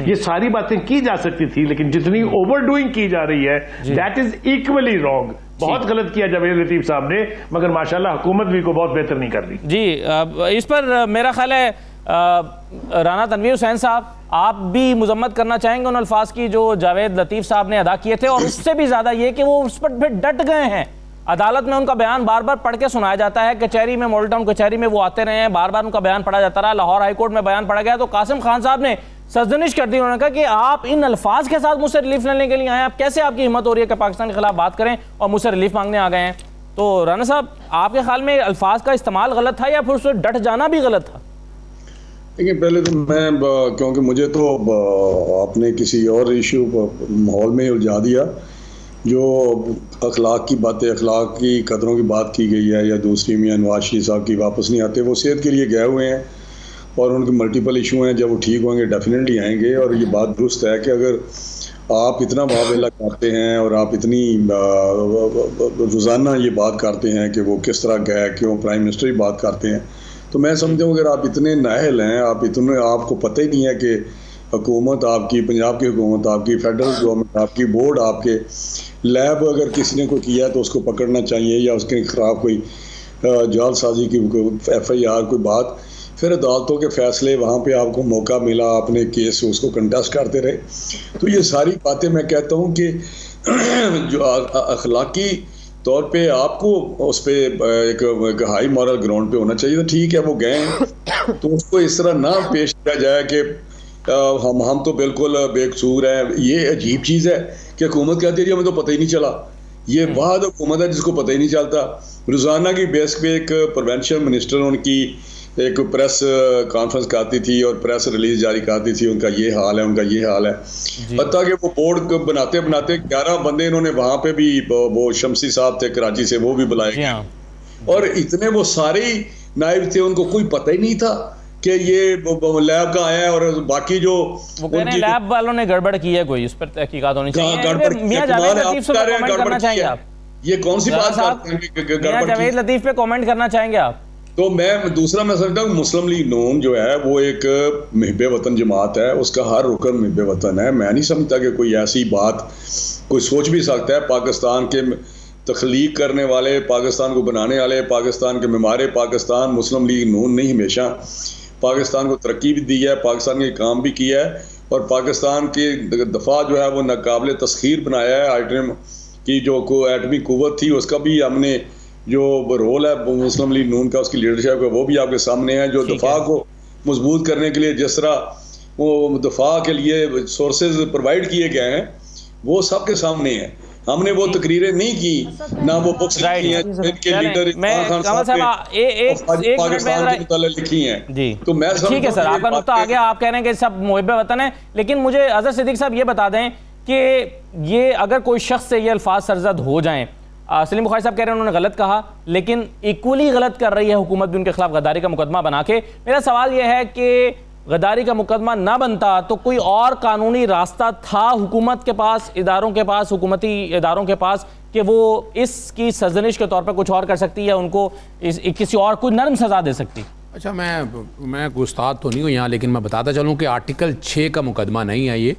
Speaker 3: یہ ساری باتیں کی جا سکتی تھی, لیکن جتنی اوور ڈوئنگ کی جا رہی ہے دیٹ از ایکولی رانگ. بہت غلط کیا جاوید لطیف صاحب نے, مگر ماشاءاللہ حکومت بھی کو بہت بہتر نہیں کر دی.
Speaker 1: جی اس پر میرا خیال ہے رانا تنویر حسین صاحب آپ بھی مذمت کرنا چاہیں گے ان الفاظ کی جو جاوید لطیف صاحب نے ادا کیے تھے, اور اس سے بھی زیادہ یہ کہ وہ اس پر پھر ڈٹ گئے ہیں. عدالت میں ان کا بیان بار بار پڑھ کے سنایا جاتا ہے, کچہری میں, ماڈل ٹاؤن کچہری میں وہ آتے رہے ہیں, بار بار ان کا بیان پڑھا جاتا رہا, لاہور ہائی کورٹ میں بیان پڑھا گیا. تو قاسم خان صاحب نے سرزنش کر دی, انہوں نے کہا کہ آپ ان الفاظ کے ساتھ مجھ سے ریلیف لینے کے لیے آئے ہیں, آپ کیسے, آپ کی ہمت ہو رہی ہے کہ پاکستان کے خلاف بات کریں اور مجھ سے ریلیف مانگنے آ گئے ہیں. تو رانا صاحب آپ کے خیال میں الفاظ کا استعمال غلط تھا یا پھر اس سے ڈٹ جانا بھی غلط تھا؟
Speaker 5: دیکھیں پہلے تو میں, کیونکہ مجھے تو آپ نے کسی اور ایشو ماحول میں الجھا دیا, جو اخلاق کی باتیں, اخلاق کی قدروں کی بات کی گئی ہے, یا دوسری میاں نواز شریف صاحب کی واپس نہیں آتے, وہ صحت کے لیے گئے ہوئے ہیں اور ان کے ملٹیپل ایشو ہیں, جب وہ ٹھیک ہوں گے ڈیفینیٹلی آئیں گے. اور یہ بات درست ہے کہ اگر آپ اتنا واویلا کرتے ہیں اور آپ اتنی روزانہ یہ بات کرتے ہیں کہ وہ کس طرح گئے, کیوں پرائم منسٹر کی بات کرتے ہیں, تو میں سمجھتا ہوں اگر آپ اتنے نااہل ہیں, آپ کو پتہ ہی نہیں ہے کہ حکومت آپ کی, پنجاب کی حکومت آپ کی, فیڈرل گورنمنٹ آپ کی, بورڈ آپ کے, لیب اگر کسی نے کوئی کیا تو اس کو پکڑنا چاہیے, یا اس کے خلاف کوئی جعل سازی کی FIR کوئی بات, پھر عدالتوں کے فیصلے, وہاں پہ آپ کو موقع ملا, آپ نے کیس اس کو کنٹیسٹ کرتے رہے. تو یہ ساری باتیں میں کہتا ہوں کہ جو اخلاقی طور پہ آپ کو اس پہ ایک ہائی مورل گراؤنڈ پہ ہونا چاہیے. تو ٹھیک ہے وہ گئے ہیں تو اس کو اس طرح نہ پیش کیا جائے کہ ہم تو بالکل بے قصور ہیں. یہ عجیب چیز ہے کہ حکومت کہتی ہے ہمیں تو پتہ ہی نہیں چلا. یہ واحد حکومت ہے جس کو پتہ ہی نہیں چلتا. روزانہ کی بیس پہ ایک پروینشن منسٹر ان کی ایک پریس کانفرنس کرتی تھی اور پریس ریلیز جاری کرتی تھی, ان کا یہ حال ہے, ان کا یہ حال ہے. حتیٰ کہ وہ بورڈ بناتے 11 بندے انہوں نے وہاں پہ بھی, وہ شمسی صاحب تھے کراچی سے, وہ بھی بلائے گئے, اور اتنے وہ سارے نائب تھے, ان کو کوئی پتہ ہی نہیں تھا کہ یہ لیب کا آیا ہے. اور باقی جو
Speaker 1: وہ کہہ رہے ہیں لیب والوں نے گڑبڑ کی ہے, کوئی اس پر تحقیقات ہونی چاہیے. میاں جاوید لطیف سے کامنٹ کرنا چاہیں گے آپ؟
Speaker 5: یہ کون سی بات کرتے ہیں؟
Speaker 1: میاں جاوید لطیف پہ کامنٹ کرنا چاہیں گے آپ؟
Speaker 5: تو میں سمجھتا ہوں مسلم لیگ نون جو ہے وہ ایک محب وطن جماعت ہے, اس کا ہر رکن محب وطن ہے. میں نہیں سمجھتا کہ کوئی ایسی بات کوئی سوچ بھی سکتا ہے. پاکستان کے تخلیق کرنے والے, پاکستان کو بنانے والے, پاکستان کے معمار پاکستان مسلم لیگ نون نے ہمیشہ پاکستان کو ترقی بھی دی ہے, پاکستان کے کام بھی کیا ہے, اور پاکستان کے دفاع جو ہے وہ ناقابل تسخیر بنایا ہے. کی جو ایٹمی قوت تھی اس کا بھی ہم نے جو رول ہے مسلم لیگ نون کا، اس کی لیڈرشپ کا، وہ بھی آپ کے سامنے ہے. جو دفاع کو مضبوط کرنے کے لیے جس طرح وہ دفاع کے لیے سورسز پرووائڈ کیے گئے ہیں وہ سب کے سامنے ہیں. ہم نے وہ تقریریں نہیں کی، نہ وہ بکس لکھی ہیں ان کے لیڈر خان صاحب نے پاکستان کے متعلق لکھی ہیں.
Speaker 1: جی
Speaker 5: تو میں
Speaker 1: ٹھیک ہے سر، آپ کا نقطہ آ گیا. آپ کہہ رہے ہیں کہ سب محب وطن ہیں، لیکن مجھے اظہر صدیق صاحب یہ بتا دیں کہ یہ اگر کوئی شخص سے یہ الفاظ سرزد ہو جائیں، سلیم بخاری صاحب کہہ رہے ہیں انہوں نے غلط کہا، لیکن ایکولی غلط کر رہی ہے حکومت بھی ان کے خلاف غداری کا مقدمہ بنا کے. میرا سوال یہ ہے کہ غداری کا مقدمہ نہ بنتا تو کوئی اور قانونی راستہ تھا حکومت کے پاس، اداروں کے پاس، حکومتی اداروں کے پاس، کہ وہ اس کی سرزنش کے طور پر کچھ اور کر سکتی ہے، ان کو کسی اور کوئی نرم سزا دے سکتی؟
Speaker 2: اچھا، میں استاد تو نہیں ہوں یہاں، لیکن میں بتاتا چلوں کہ آرٹیکل 6 کا مقدمہ نہیں ہے، یہ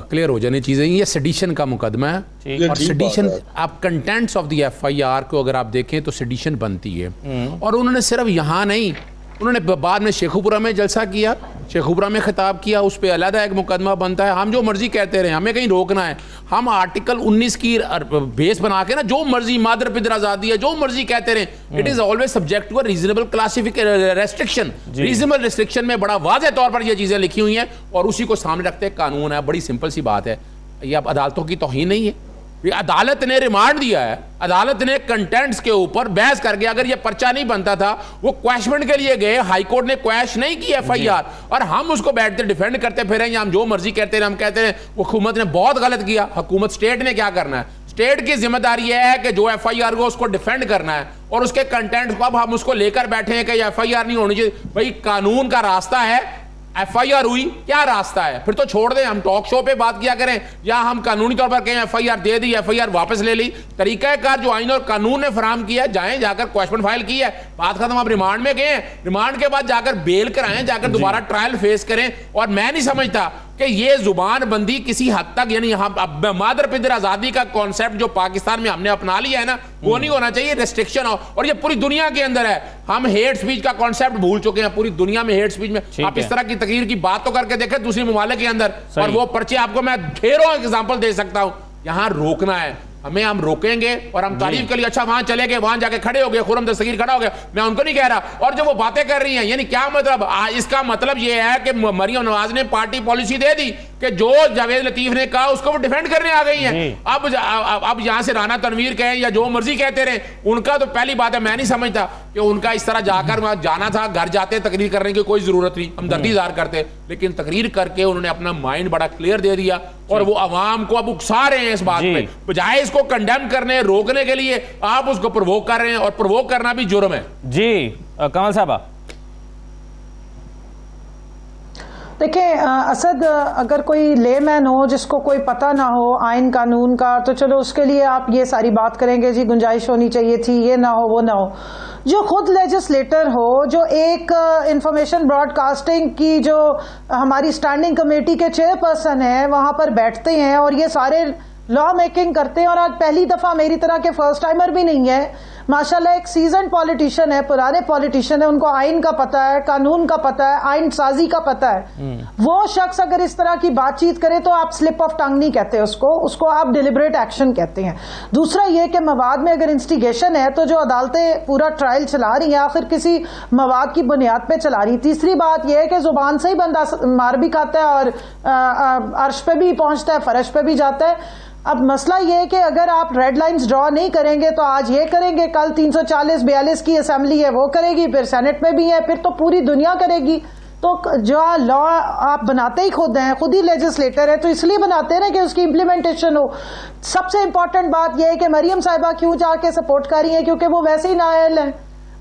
Speaker 2: کلیئر ہو جانے چیزیں. یہ سیڈیشن کا مقدمہ ہے، اور سیڈیشن آپ کنٹینٹس آف دی FIR کو اگر آپ دیکھیں تو سیڈیشن بنتی ہے. اور انہوں نے صرف یہاں نہیں، انہوں نے بعد میں شیخوپورہ میں جلسہ کیا، شیخوپورہ میں خطاب کیا، اس پہ علیحدہ ایک مقدمہ بنتا ہے. ہم جو مرضی کہتے رہے، ہمیں کہیں روکنا ہے. ہم آرٹیکل 19 کی بیس بنا کے نا جو مرضی مادر پدر آزادی ہے جو مرضی کہتے رہے. It is always subject to reasonable restriction. Reasonable restriction میں بڑا واضح طور پر یہ چیزیں لکھی ہوئی ہیں، اور اسی کو سامنے رکھتے قانون ہے. بڑی سمپل سی بات ہے. یہ اب عدالتوں کی توہین نہیں ہے. عدالت نے ریمانڈ دیا ہے، عدالت نے کنٹینٹس کے اوپر بحث کر کے، اگر یہ پرچہ نہیں بنتا تھا، وہ کویشمنٹ کے لیے گئے، ہائی کورٹ نے کویش نہیں کی FIR، اور ہم اس کو بیٹھتے ڈیفینڈ کرتے پھریں یا ہم جو مرضی کہتے ہیں. ہم کہتے ہیں حکومت نے بہت غلط کیا. حکومت اسٹیٹ نے کیا کرنا ہے؟ اسٹیٹ کی ذمہ داری یہ ہے کہ جو FIR کو اس کو ڈیفینڈ کرنا ہے، اور اس کے کنٹینٹس کو اب ہم اس کو لے کر بیٹھے ہیں کہ یہ FIR نہیں ہونی چاہیے. بھائی قانون کا راستہ ہے، FIR ہوئی، کیا راستہ ہے؟ پھر تو چھوڑ دیں، ہم ٹاک شو پہ بات کیا کریں، یا ہم قانونی طور پر کہیں FIR دے دی، FIR واپس لے لی. طریقہ کار جو آئین اور قانون نے فراہم کیا، جائیں جا کر کویشمنٹ فائل کی ہے، بات ختم. آپ ریمانڈ میں گئے ہیں، ریمانڈ کے بعد جا کر بیل کرائیں، جا کر دوبارہ ٹرائل فیس کریں. اور میں نہیں سمجھتا کہ یہ زبان بندی کسی حد تک، یعنی اب مادر پدر آزادی کا کانسیپٹ جو پاکستان میں ہم نے اپنا لیا ہے نا، وہ نہیں ہونا چاہیے. ریسٹرکشن ہو، اور یہ پوری دنیا کے اندر ہے. ہم ہیٹ سپیچ کا کانسیپٹ بھول چکے ہیں پوری دنیا میں. ہیٹ سپیچ میں آپ اس طرح کی تقریر کی بات تو کر کے دیکھیں دوسری ممالک کے اندر، اور وہ پرچے آپ کو میں ڈھیروں ایگزامپل دے سکتا ہوں. یہاں روکنا ہے ہمیں، ہم روکیں گے. اور ہم تعریف کے لیے اچھا وہاں چلے گئے، وہاں جا کے کھڑے ہو گئے، خرم دستگیر کھڑا ہو گیا، میں ان کو نہیں کہہ رہا. اور جو وہ باتیں کر رہی ہیں، یعنی کیا مطلب؟ اس کا مطلب یہ ہے کہ مریم نواز نے پارٹی پالیسی دے دی کہ جو جاوید لطیف نے کہا اس کو وہ ڈیفینڈ کرنے آ گئی ہیں. اب یہاں سے رانا تنویر کہیں یا جو مرضی کہتے رہے، ان کا تو پہلی بات ہے میں نہیں سمجھتا کہ ان کا اس طرح جا کر وہاں جانا تھا. گھر جاتے تقریر کرنے کی کوئی ضرورت نہیں، ہمدردی اظہار کرتے، لیکن تقریر کر کے انہوں نے اپنا مائنڈ بڑا کلیئر دے دیا. اور وہ عوام کو اب اکسا رہے ہیں اس بات پہ، بجائے اس کو کنڈیم کرنے، روکنے کے لیے آپ اس کو پرووک کر رہے ہیں، اور پرووک کرنا بھی جرم ہے.
Speaker 1: جی کمال صاحبہ.
Speaker 4: دیکھیں اسد، اگر کوئی لے مین ہو جس کو کوئی پتہ نہ ہو آئین قانون کا، تو چلو اس کے لیے آپ یہ ساری بات کریں گے جی گنجائش ہونی چاہیے تھی، یہ نہ ہو وہ نہ ہو. جو خود لیجسلیٹر ہو، جو ایک انفارمیشن براڈ کاسٹنگ کی جو ہماری اسٹینڈنگ کمیٹی کے چیئرپرسن ہیں، وہاں پر بیٹھتے ہیں اور یہ سارے لا میکنگ کرتے ہیں، اور آج پہلی دفعہ میری طرح کے فرسٹ ٹائمر بھی نہیں ہے، ماشاءاللہ ایک سیزنڈ پولیٹیشین ہے، پرانے پولیٹیشین ہے، ان کو آئین کا پتہ ہے، قانون کا پتہ ہے، آئین سازی کا پتہ ہے. وہ شخص اگر اس طرح کی بات چیت کرے تو آپ سلپ آف ٹنگ نہیں کہتے اس کو آپ ڈیلیبریٹ ایکشن کہتے ہیں. دوسرا یہ کہ مواد میں اگر انسٹیگیشن ہے تو جو عدالتیں پورا ٹرائل چلا رہی ہیں آخر کسی مواد کی بنیاد پہ چلا رہی. تیسری بات یہ ہے کہ زبان سے ہی بندہ مار بھی کھاتا ہے اور عرش پہ بھی پہنچتا ہے، فرش پہ بھی جاتا ہے. اب مسئلہ یہ ہے کہ اگر آپ ریڈ لائنز ڈرا نہیں کریں گے تو آج یہ کریں گے، کل 340-42 کی اسمبلی ہے وہ کرے گی، پھر سینٹ میں بھی ہے، پھر تو پوری دنیا کرے گی. تو جو لا آپ بناتے ہی خود ہیں، خود ہی لیجسلیٹر ہے، تو اس لیے بناتے ہیں کہ اس کی امپلیمنٹیشن ہو. سب سے امپورٹنٹ بات یہ ہے کہ مریم صاحبہ کیوں جا کے سپورٹ کر رہی ہیں، کیونکہ وہ ویسے ہی نااہل ہیں.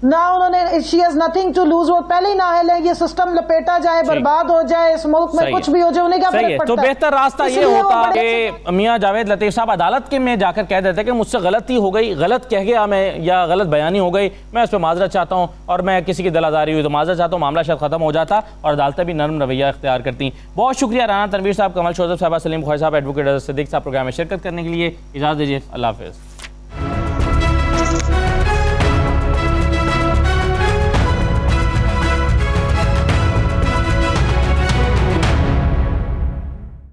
Speaker 4: نہ انہوں نے she has nothing to lose, وہ پہلے ہی نااہل ہے. یہ سسٹم لپیٹا جائے، برباد ہو جائے، اس ملک میں کچھ بھی ہو جائے، انہیں کیا فرق پڑتا ہے؟
Speaker 1: تو بہتر راستہ یہ ہوتا کہ میاں جاوید لطیف صاحب عدالت کے میں جا کر کہہ دیتے کہ مجھ سے غلطی ہو گئی، غلط کہہ گیا میں، یا غلط بیانی ہو گئی، میں اس پہ معذرت چاہتا ہوں، اور میں کسی کی دل آزاری ہوئی تو معذرت چاہتا ہوں، معاملہ شاید ختم ہو جاتا اور عدالتیں بھی نرم رویہ اختیار کرتی. بہت شکریہ رانا تنویر صاحب، کمال شوذب صاحبہ، سلیم بخاری صاحب، ایڈوکیٹ اظہر صدیق صاحب پروگرام میں شرکت کرنے کے لیے. اجازت دیجیے، اللہ حافظ.